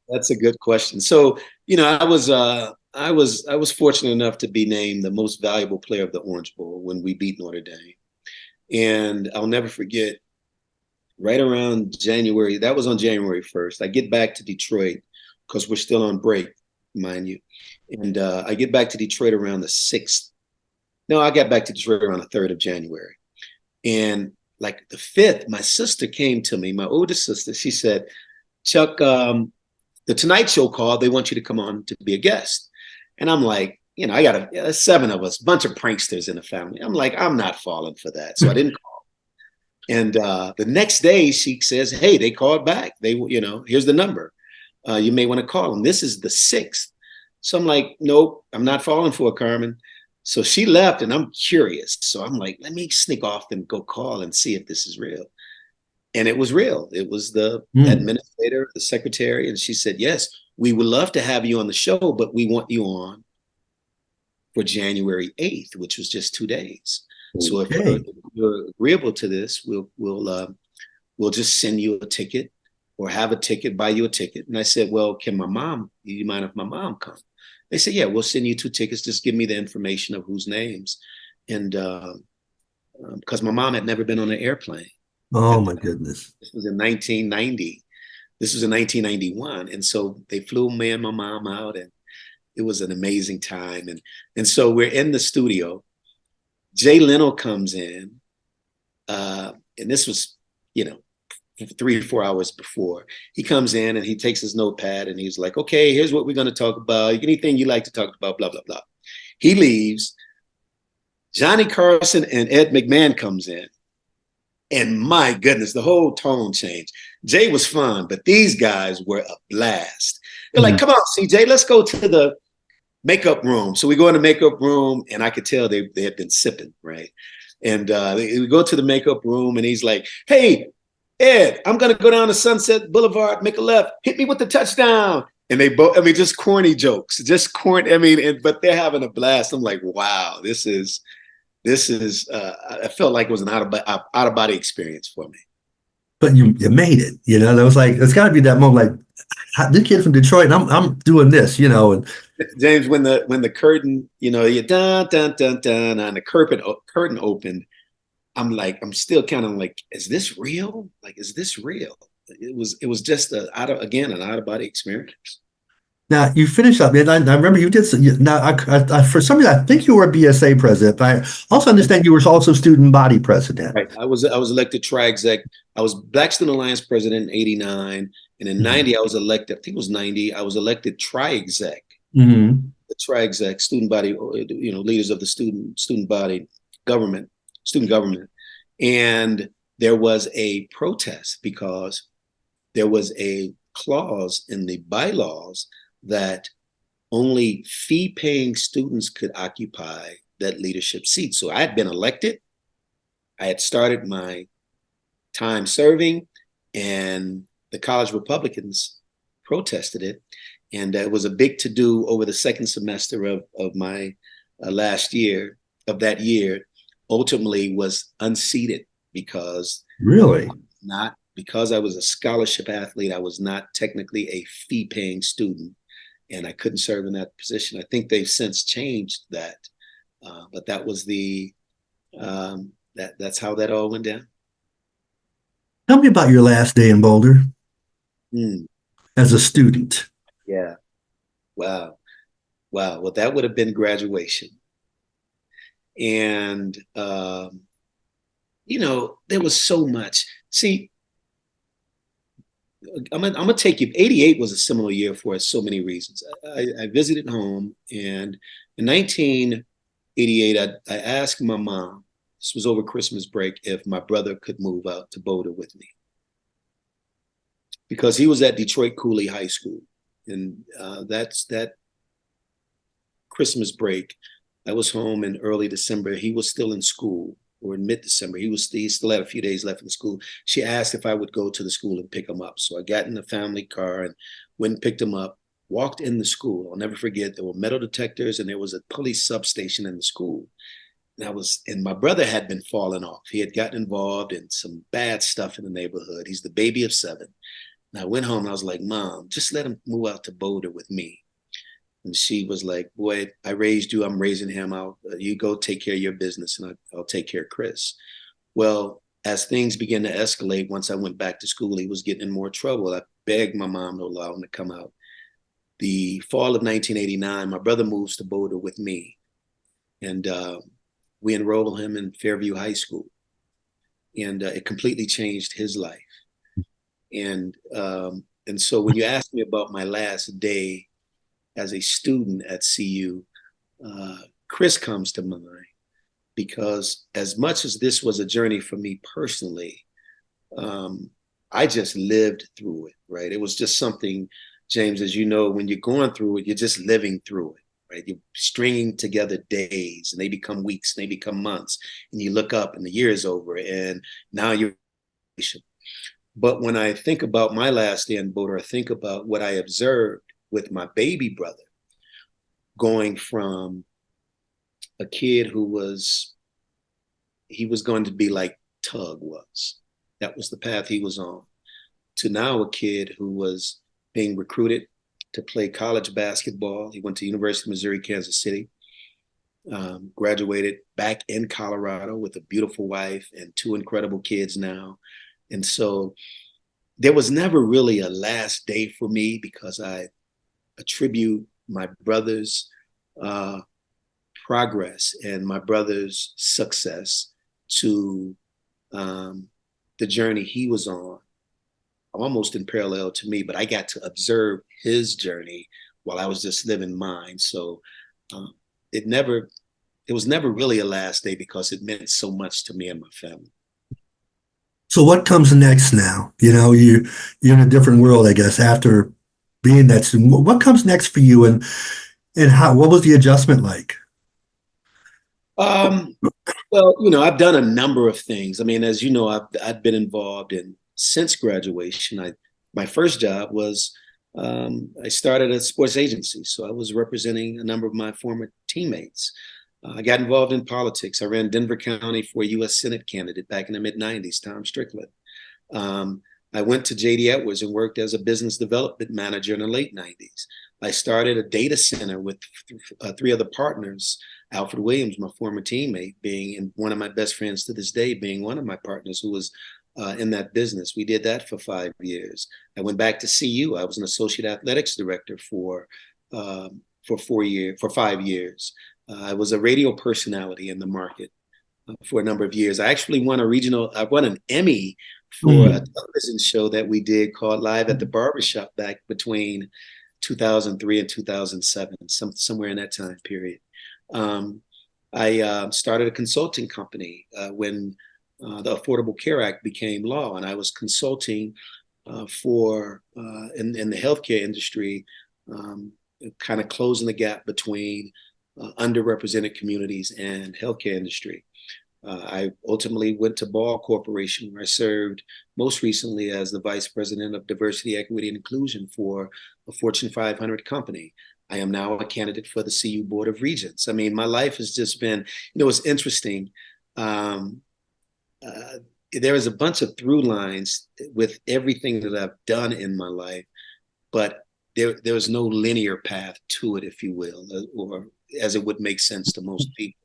That's a good question. So, I was fortunate enough to be named the most valuable player of the Orange Bowl when we beat Notre Dame. And I'll never forget, right around January, that was on January 1st, I get back to Detroit because we're still on break, mind you. And I get back to Detroit around the 6th. No, I got back to Detroit around the 3rd of January. And like the 5th, my sister came to me, my oldest sister. She said, "Chuck, the Tonight Show called. They want you to come on to be a guest." And I'm like, I got 7 of us, bunch of pranksters in the family. I'm like, I'm not falling for that. So I didn't call. And the next day she says, "Hey, they called back. Here's the number. You may want to call them." This is the 6th. So I'm like, nope, I'm not falling for it, Carmen. So she left and I'm curious. So I'm like, let me sneak off and go call and see if this is real. And it was real. It was the administrator, the secretary. And she said, "Yes, we would love to have you on the show, but we want you on for January 8th, which was just 2 days. So if you're agreeable to this, we'll just send you a ticket or have a ticket, buy you a ticket." And I said, "Well, do you mind if my mom comes?" They said, "Yeah, we'll send you 2 tickets. Just give me the information of whose names." And because my mom had never been on an airplane. Oh my goodness. This was in 1990. This was in 1991. And so they flew me and my mom out, and it was an amazing time. And so we're in the studio Jay Leno comes in, and this was, you know, 3 or 4 hours before. He comes in and he takes his notepad and he's like, okay, here's what we're going to talk about. Anything you like to talk about, blah, blah, blah. He leaves. Johnny Carson and Ed McMahon comes in. And my goodness, the whole tone changed. Jay was fun, but these guys were a blast. They're like, come on, CJ, let's go to the makeup room. So we go in the makeup room, and I could tell they had been sipping, right? And we go to the makeup room, and he's like, hey, Ed, I'm going to go down to Sunset Boulevard, make a left, hit me with the touchdown. And they both, I mean, just corny jokes, just corny. I mean, but they're having a blast. I'm like, wow, this is, I felt like it was an out of body experience for me. But you made it, you know. There was like, it's got to be that moment, like, this kid from Detroit, and I'm doing this, you know. And James, when the curtain, you know, you dun dun dun dun, and the curtain opened, I'm still kind of like, is this real? Like, is this real? It was just an out of body experience. now you finished up, and I remember you did. Now, for some reason, I think you were a BSA president, but I also understand you were also student body president. Right. I was elected tri-exec. I was Black Student Alliance president in '89, and in '90 I was elected. I think it was '90. I was elected tri-exec. Mm-hmm. The tri-exec student body, you know, leaders of the student body government, student government, and there was a protest because there was a clause in the bylaws that only fee-paying students could occupy that leadership seat. So I had been elected. I had started my time serving, and the college Republicans protested it. And it was a big to-do over the second semester of my last year of that year. Ultimately was unseated because Really? not because I was a scholarship athlete, I was not technically a fee-paying student, and I couldn't serve in that position. I think they've since changed that, but that was that's how that all went down. Tell me about your last day in Boulder Mm, as a student. yeah. Wow. Wow. Well, that would have been graduation. And, you know, there was so much. See, I'm gonna take you. '88 was a similar year for so many reasons. I visited home, and in 1988, I asked my mom, this was over Christmas break, if my brother could move out to Boulder with me. Because he was at Detroit Cooley High School. And that Christmas break, I was home in early December. He was still in school, or in mid-December. He still had a few days left in school. She asked if I would go to the school and pick him up. So I got in the family car and went and picked him up, walked in the school. I'll never forget, there were metal detectors and there was a police substation in the school. And my brother had been falling off. He had gotten involved in some bad stuff in the neighborhood. He's the baby of 7. And I went home and I was like, Mom, just let him move out to Boulder with me. And she was like, boy, I raised you. I'm raising him. You go take care of your business, and I'll take care of Chris. Well, as things began to escalate, once I went back to school, he was getting in more trouble. I begged my mom to allow him to come out. The fall of 1989, my brother moves to Boulder with me. And we enroll him in Fairview High School. And it completely changed his life. And so when you ask me about my last day as a student at CU, Chris comes to mind, because as much as this was a journey for me personally, I just lived through it, right? It was just something, James, as you know, when you're going through it, you're just living through it, right? You're stringing together days, and they become weeks, and they become months, and you look up and the year is over, and now you're. But when I think about my last day in Boulder, I think about what I observed with my baby brother, going from a kid he was going to be like Tug was. That was the path he was on, to now a kid who was being recruited to play college basketball. He went to University of Missouri, Kansas City, graduated back in Colorado with a beautiful wife and 2 incredible kids now. And so there was never really a last day for me, because I attribute my brother's progress and my brother's success to the journey he was on, almost in parallel to me, but I got to observe his journey while I was just living mine. So um, it never, it was never really a last day because it meant so much to me and my family. So what comes next now? You're in a different world, I guess, after being that student. What comes next for you, and what was the adjustment like? Um, well, I've done a number of things. I mean, as you know, I've been involved in since graduation. My first job was I started a sports agency, so I was representing a number of my former teammates. I got involved in politics. I ran Denver County for a U.S. Senate candidate back in the mid '90s, Tom Strickland. Um, I went to J.D. Edwards and worked as a business development manager in the late '90s. I started a data center with three other partners. Alfred Williams, my former teammate, being and one of my best friends to this day, being one of my partners who was in that business. We did that for 5 years. I went back to CU. I was an associate athletics director for 4 years, for 5 years. I was a radio personality in the market for a number of years. I won an Emmy for a television show that we did called Live at the Barbershop back between 2003 and 2007, somewhere in that time period. I started a consulting company when the Affordable Care Act became law, and I was consulting in the healthcare industry, kind of closing the gap between underrepresented communities and healthcare industry. I ultimately went to Ball Corporation, where I served most recently as the Vice President of Diversity, Equity, and Inclusion for a Fortune 500 company. I am now a candidate for the CU Board of Regents. I mean, my life has just been, it's interesting. Um, there is a bunch of through lines with everything that I've done in my life, but there's no linear path to it, if you will, or as it would make sense to most people.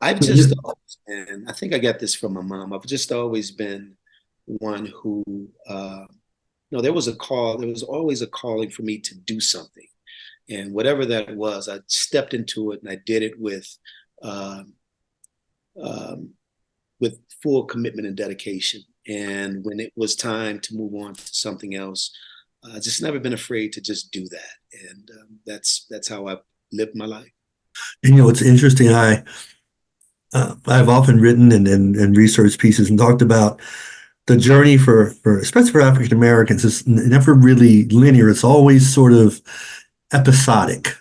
I've just always been, I think I got this from my mom. I've just always been one who, there was always a calling for me to do something. And whatever that was, I stepped into it and I did it um, with full commitment and dedication. And when it was time to move on to something else, I just never been afraid to just do that. And that's how I've lived my life. And it's interesting. I've often written and researched pieces and talked about the journey for especially for African Americans is never really linear. It's always sort of episodic,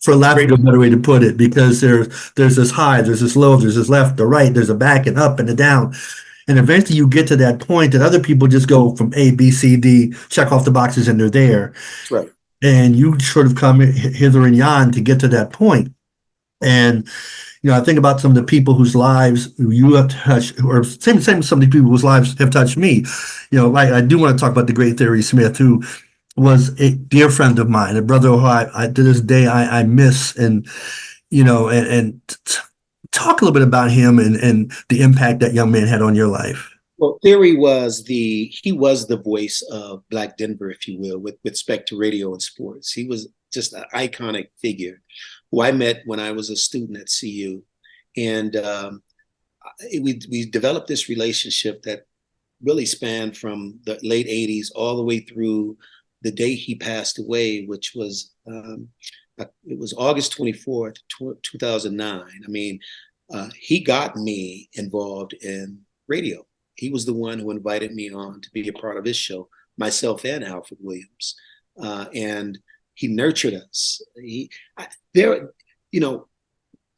for lack of a better way to put it, because there's this high, there's this low, there's this left, the right, there's a back and up and a down. And eventually you get to that point that other people just go from A, B, C, D, check off the boxes and they're there. That's right. And you sort of come hither and yon to get to that point. And I think about some of the people whose lives you have touched, or same some of the people whose lives have touched me. Like I do want to talk about the great Theory Smith, who was a dear friend of mine, a brother who I to this day I miss, and talk a little bit about him and the impact that young man had on your life. Well, Theory he was the voice of Black Denver, if you will, with respect to radio and sports. He was just an iconic figure who I met when I was a student at CU. And we developed this relationship that really spanned from the late 80s all the way through the day he passed away, which was, it was August 24th, 2009. I mean, he got me involved in radio. He was the one who invited me on to be a part of his show, myself and Alfred Williams. And he nurtured us.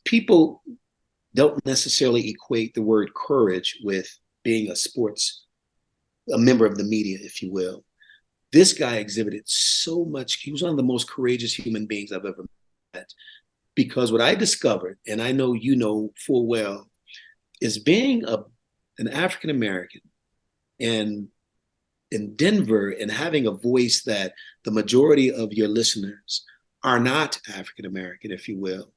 People don't necessarily equate the word courage with being a member of the media, if you will. This guy exhibited so much. He was one of the most courageous human beings I've ever met. Because what I discovered, and I know you know full well, is being an African American and in Denver and having a voice that the majority of your listeners are not African American, if you will.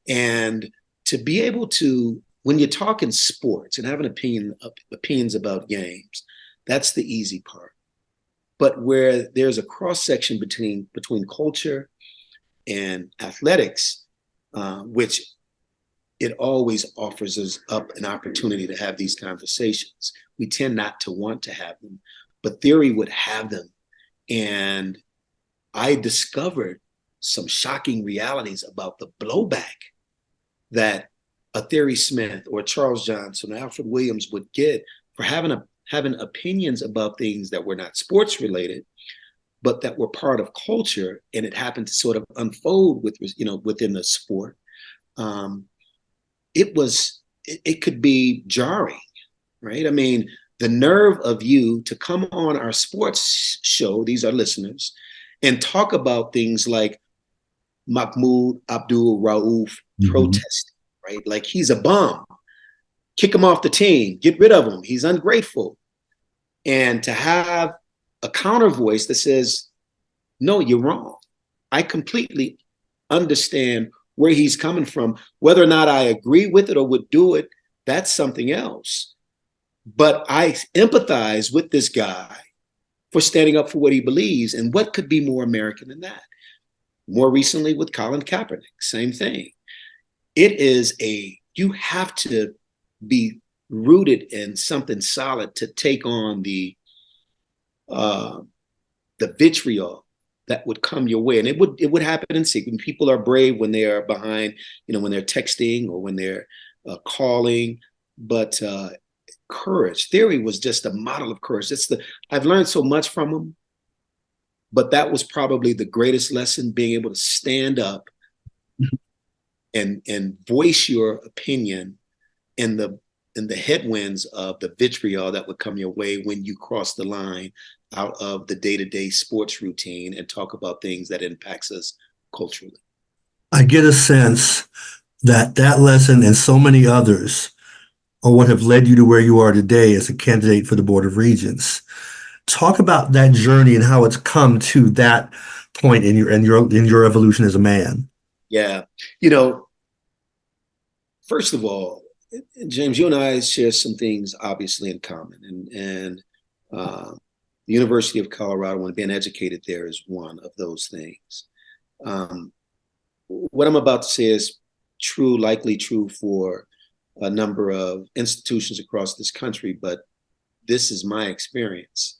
And to be able to, when you're talking sports and having opinions about games, that's the easy part. But where there's a cross section between culture and athletics, which it always offers us up an opportunity to have these conversations. We tend not to want to have them, but theory would have them. And I discovered some shocking realities about the blowback that a Theory Smith or Charles Johnson or Alfred Williams would get for having opinions about things that were not sports related, but that were part of culture, and it happened to sort of unfold within the sport. It could be jarring, right? I mean, the nerve of you to come on our sports show, these are listeners, and talk about things like Mahmoud Abdul Rauf protesting, right? Like he's a bum. Kick him off the team, get rid of him. He's ungrateful. And to have a counter voice that says, no, you're wrong. I completely understand where he's coming from. Whether or not I agree with it or would do it, that's something else. But I empathize with this guy for standing up for what he believes. And what could be more American than that? More recently with Colin Kaepernick, same thing. You have to be rooted in something solid to take on the vitriol that would come your way. And it would happen in secret. People are brave when they are behind, when they're texting or when they're calling, but courage. Theory was just a model of courage. I've learned so much from him, but that was probably the greatest lesson, being able to stand up and voice your opinion in the headwinds of the vitriol that would come your way when you cross the line out of the day-to-day sports routine and talk about things that impacts us culturally. I get a sense that lesson and so many others are what have led you to where you are today as a candidate for the Board of Regents. Talk about that journey and how it's come to that point in your evolution as a man. Yeah. First of all, James, you and I share some things obviously in common, and the University of Colorado and being educated there is one of those things. What I'm about to say is likely true for a number of institutions across this country, but this is my experience.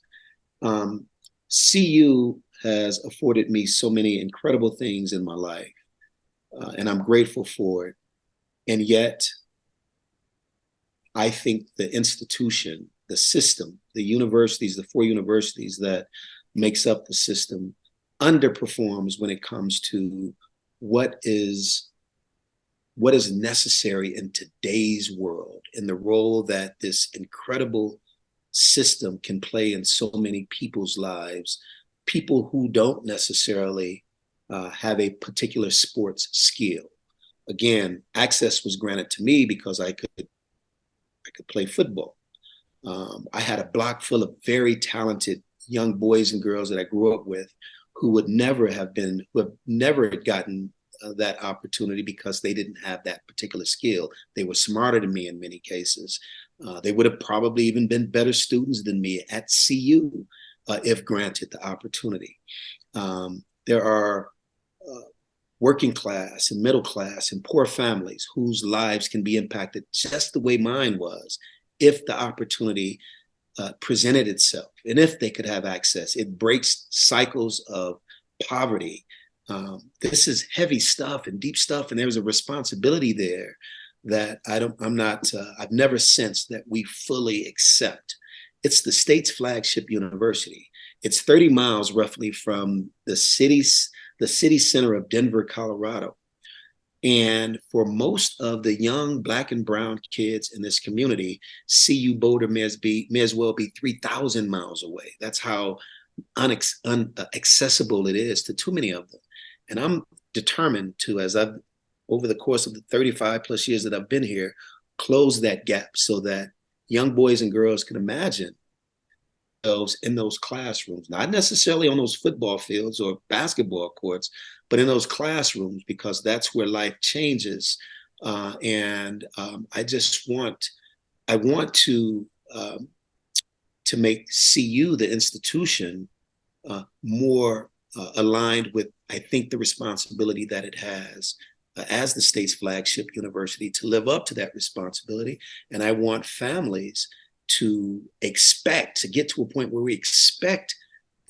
CU has afforded me so many incredible things in my life, and I'm grateful for it. And yet, I think the institution, the system, the universities, the 4 universities that makes up the system underperforms when it comes to what is necessary in today's world, and the role that this incredible system can play in so many people's lives, people who don't necessarily have a particular sports skill. Again, access was granted to me because I could play football. I had a block full of very talented young boys and girls that I grew up with who have never gotten that opportunity because they didn't have that particular skill. They were smarter than me in many cases. They would have probably even been better students than me at CU if granted the opportunity. There are working class and middle class and poor families whose lives can be impacted just the way mine was if the opportunity presented itself and if they could have access. It breaks cycles of poverty. This is heavy stuff and deep stuff, and there's a responsibility there that I've never sensed that we fully accept. It's the state's flagship university. It's 30 miles roughly from the city center of Denver, Colorado. And for most of the young Black and brown kids in this community, CU Boulder may as well be 3,000 miles away. That's how inaccessible it is to too many of them. And I'm determined to, over the course of the 35 plus years that I've been here, close that gap so that young boys and girls can imagine themselves in those classrooms, not necessarily on those football fields or basketball courts, but in those classrooms, because that's where life changes. I want to make CU, the institution, more aligned with, I think, the responsibility that it has as the state's flagship university to live up to that responsibility. And I want families to get to a point where we expect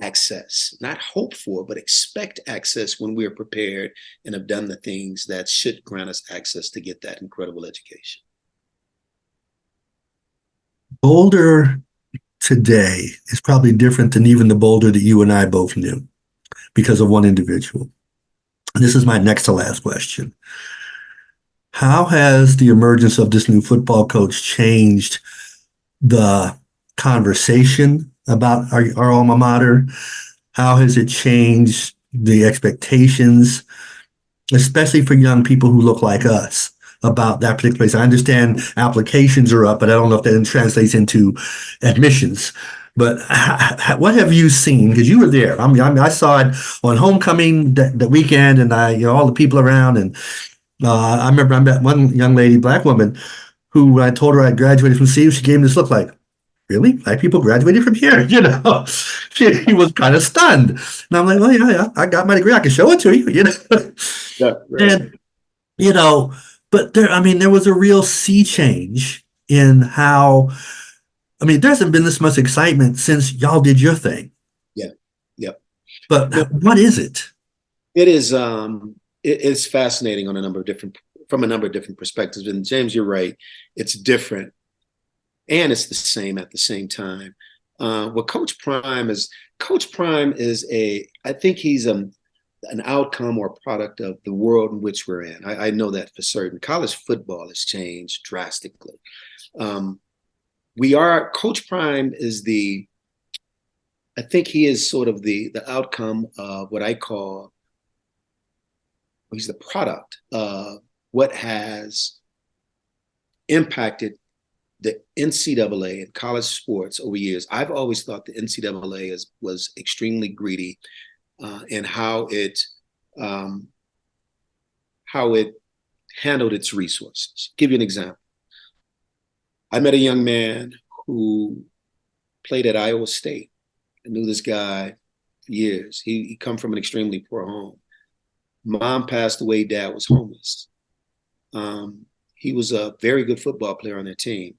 access, not hope for, but expect access when we're prepared and have done the things that should grant us access to get that incredible education. Boulder today is probably different than even the Boulder that you and I both knew because of one individual. And this is my next to last question. How has the emergence of this new football coach changed the conversation about our alma mater? How has it changed the expectations, especially for young people who look like us, about that particular place? I understand applications are up, but I don't know if that translates into admissions. But what have you seen? Because you were there. I saw it on homecoming the weekend, and all the people around. And I remember I met one young lady, black woman, who I told her I graduated from CU. She gave me this look like, really? Black people graduated from here? She was kind of stunned. And I'm like, well, yeah, I got my degree. I can show it to you. Yeah, right. And, you know, but there was a real sea change in how, there hasn't been this much excitement since y'all did your thing. Yeah, yeah. But No, what is it? it is it's fascinating from a number of different perspectives. And James, you're right. It's different and it's the same at the same time. What Coach Prime is I think he's an outcome or a product of the world in which we're in. I know that for certain. College football has changed drastically. Coach Prime is I think he is sort of the outcome of what I call, he's the product of what has impacted the NCAA and college sports over years. I've always thought the NCAA was extremely greedy in how it handled its resources. Give you an example. I met a young man who played at Iowa State. I knew this guy for years. He come from an extremely poor home. Mom passed away, dad was homeless. He was a very good football player on their team.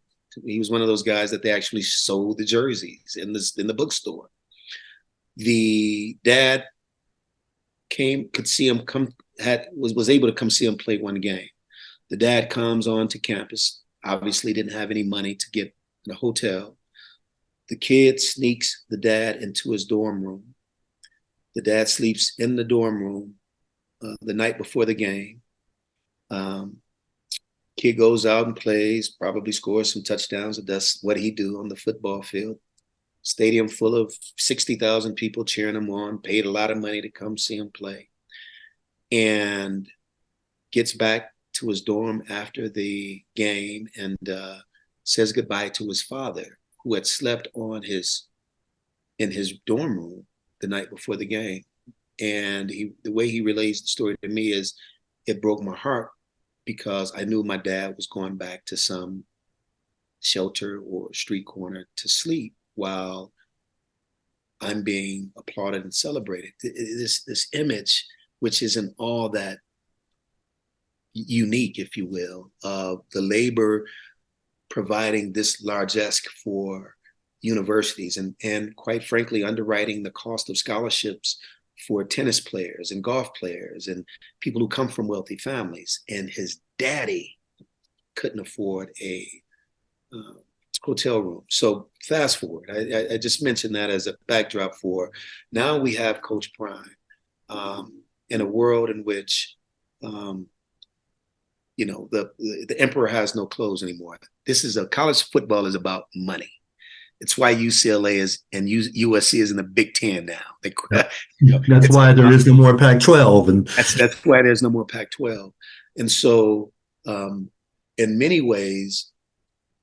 He was one of those guys that they actually sold the jerseys in the bookstore. The dad was able to come see him play one game. The dad comes onto campus, obviously didn't have any money to get in a hotel. The kid sneaks the dad into his dorm room. The dad sleeps in the dorm room the night before the game. Kid goes out and plays, probably scores some touchdowns. That's what he do on the football field. Stadium full of 60,000 people cheering him on, paid a lot of money to come see him play. And gets back to his dorm after the game and says goodbye to his father, who had slept in his dorm room the night before the game. And the way he relays the story to me is, it broke my heart because I knew my dad was going back to some shelter or street corner to sleep while I'm being applauded and celebrated. This image, which isn't all that unique, if you will, of the labor providing this largesse for universities and quite frankly, underwriting the cost of scholarships for tennis players and golf players and people who come from wealthy families. And his daddy couldn't afford a hotel room. So fast forward, I just mentioned that as a backdrop for now we have Coach Prime in a world in which the emperor has no clothes anymore. College football is about money. It's why UCLA and USC is in the Big Ten now. That's why there is no more Pac-12, and that's why there's no more Pac-12. And so, in many ways,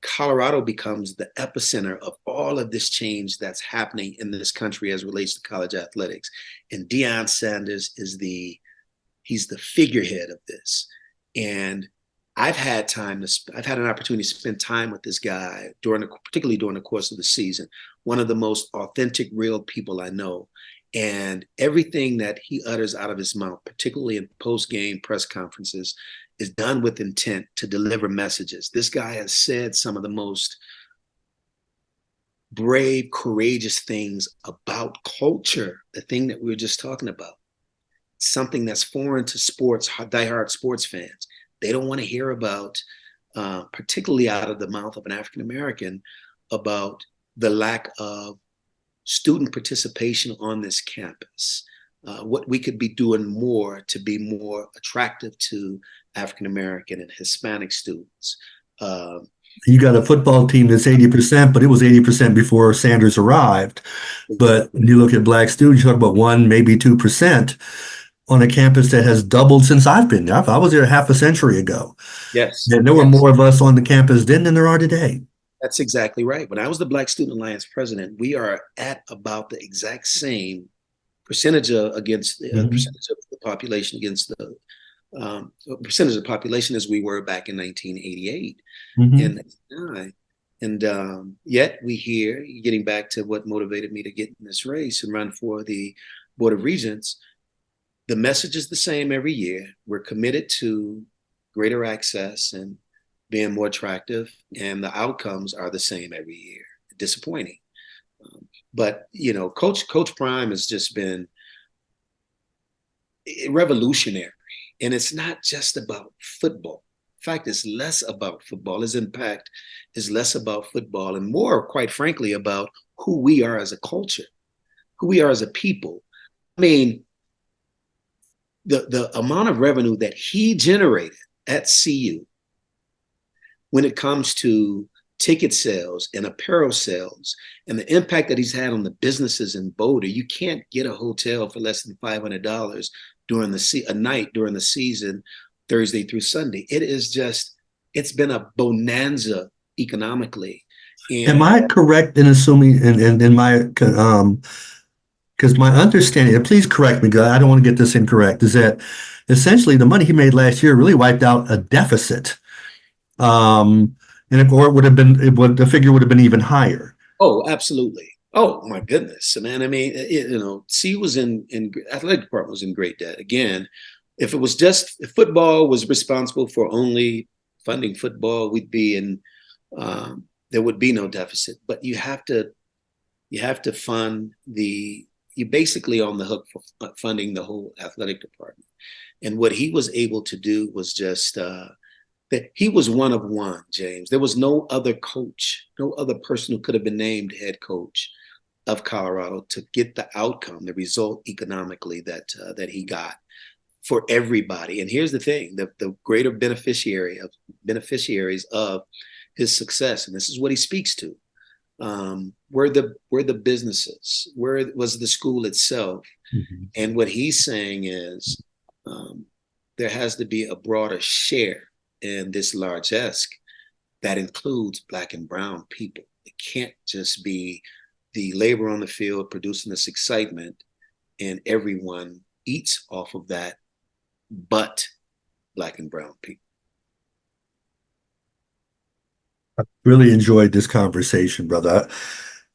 Colorado becomes the epicenter of all of this change that's happening in this country as it relates to college athletics. And Deion Sanders he's the figurehead of this. And I've had an opportunity to spend time with this guy particularly during the course of the season. One of the most authentic, real people I know. And everything that he utters out of his mouth, particularly in post-game press conferences, is done with intent to deliver messages. This guy has said some of the most brave, courageous things about culture, the thing that we were just talking about, something that's foreign to sports, diehard sports fans. They don't want to hear about, particularly out of the mouth of an African American, about the lack of student participation on this campus, what we could be doing more to be more attractive to African American and Hispanic students. You got a football team that's 80%, but it was 80% before Sanders arrived. But when you look at black students, you talk about 1, maybe 2% on a campus that has doubled since I've been there. I was there half a century ago. Yes. And there were more of us on the campus then than there are today. That's exactly right. When I was the Black Student Alliance president, we are at about the exact same percentage against the percentage of the population against the percentage of the population as we were back in 1988 and 99. And yet we hear, getting back to what motivated me to get in this race and run for the Board of Regents, the message is the same every year. We're committed to greater access and being more attractive, and the outcomes are the same every year. Disappointing. But, you know, Coach Prime has just been revolutionary. And it's not just about football. In fact, it's less about football. His impact is less about football and more, quite frankly, about who we are as a culture, who we are as a people. I mean, the amount of revenue that he generated at CU when it comes to ticket sales and apparel sales and the impact that he's had on the businesses in Boulder. You can't get a hotel for less than $500 during a night during the season, Thursday through Sunday. It is just, it's been a bonanza economically. And am I correct in assuming in my because my understanding, and please correct me, I don't want to get this incorrect, is that essentially the money he made last year really wiped out a deficit. And or it would have been, the figure would have been even higher. Oh, absolutely. Oh my goodness, man. I mean, C was in athletic department was in great debt. Again, if it was just, if football was responsible for only funding football, we'd be in, there would be no deficit. But you have to fund you're basically on the hook for funding the whole athletic department. And what he was able to do was just, that he was one of one, James. There was no other coach, no other person who could have been named head coach of Colorado to get the outcome, the result economically that he got for everybody. And here's the thing: the greater beneficiaries of his success, and this is what he speaks to, were the businesses, where was the school itself. And what he's saying is there has to be a broader share in this largesse that includes Black and brown people. It can't just be the labor on the field producing this excitement and everyone eats off of that but Black and brown people. I really enjoyed this conversation, brother.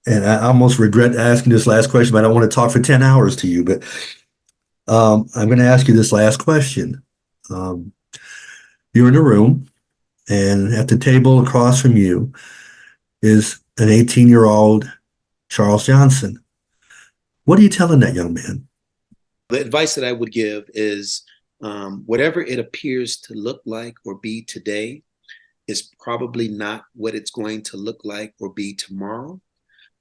And I almost regret asking this last question, but I don't want to talk for 10 hours to you. But I'm going to ask you this last question. You're in a room, and at the table across from you is an 18-year-old Charles Johnson. What are you telling that young man? The advice that I would give is whatever it appears to look like or be today is probably not what it's going to look like or be tomorrow.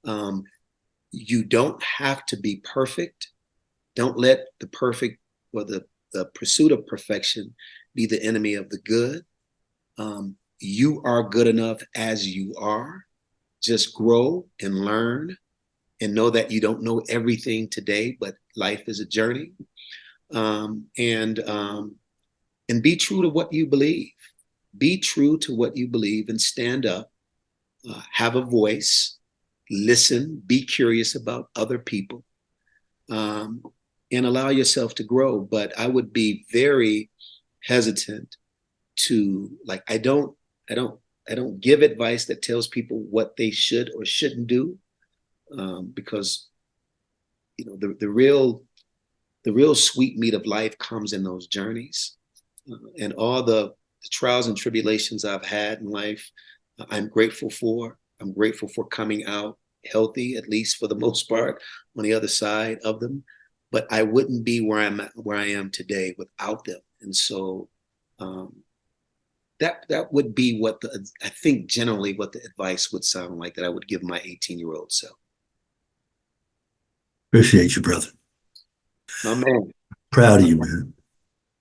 You don't have to be perfect. Don't let the perfect or the pursuit of perfection be the enemy of the good. You are good enough as you are. Just grow and learn and know that you don't know everything today, but life is a journey. And be true to what you believe. Be true to what you believe and stand up, have a voice, listen, be curious about other people, and allow yourself to grow. But I would be very hesitant to, like, I don't give advice that tells people what they should or shouldn't do, because the real sweet meat of life comes in those journeys, and all the trials and tribulations I've had in life. I'm grateful for. I'm grateful for coming out healthy, at least for the most part, on the other side of them. But I wouldn't be where I am today without them. And so um, that would be what I think generally what the advice would sound like that I would give my 18-year-old self. Appreciate you, brother. My man. Proud of you, man.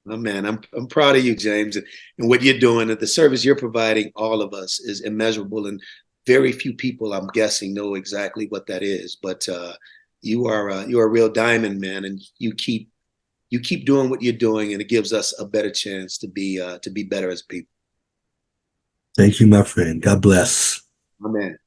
Oh man, I'm proud of you, James, and what you're doing. And the service you're providing all of us is immeasurable, and very few people, I'm guessing, know exactly what that is. But you're a real diamond, man, and you keep doing what you're doing, and it gives us a better chance to be better as people. Thank you, my friend. God bless. My man.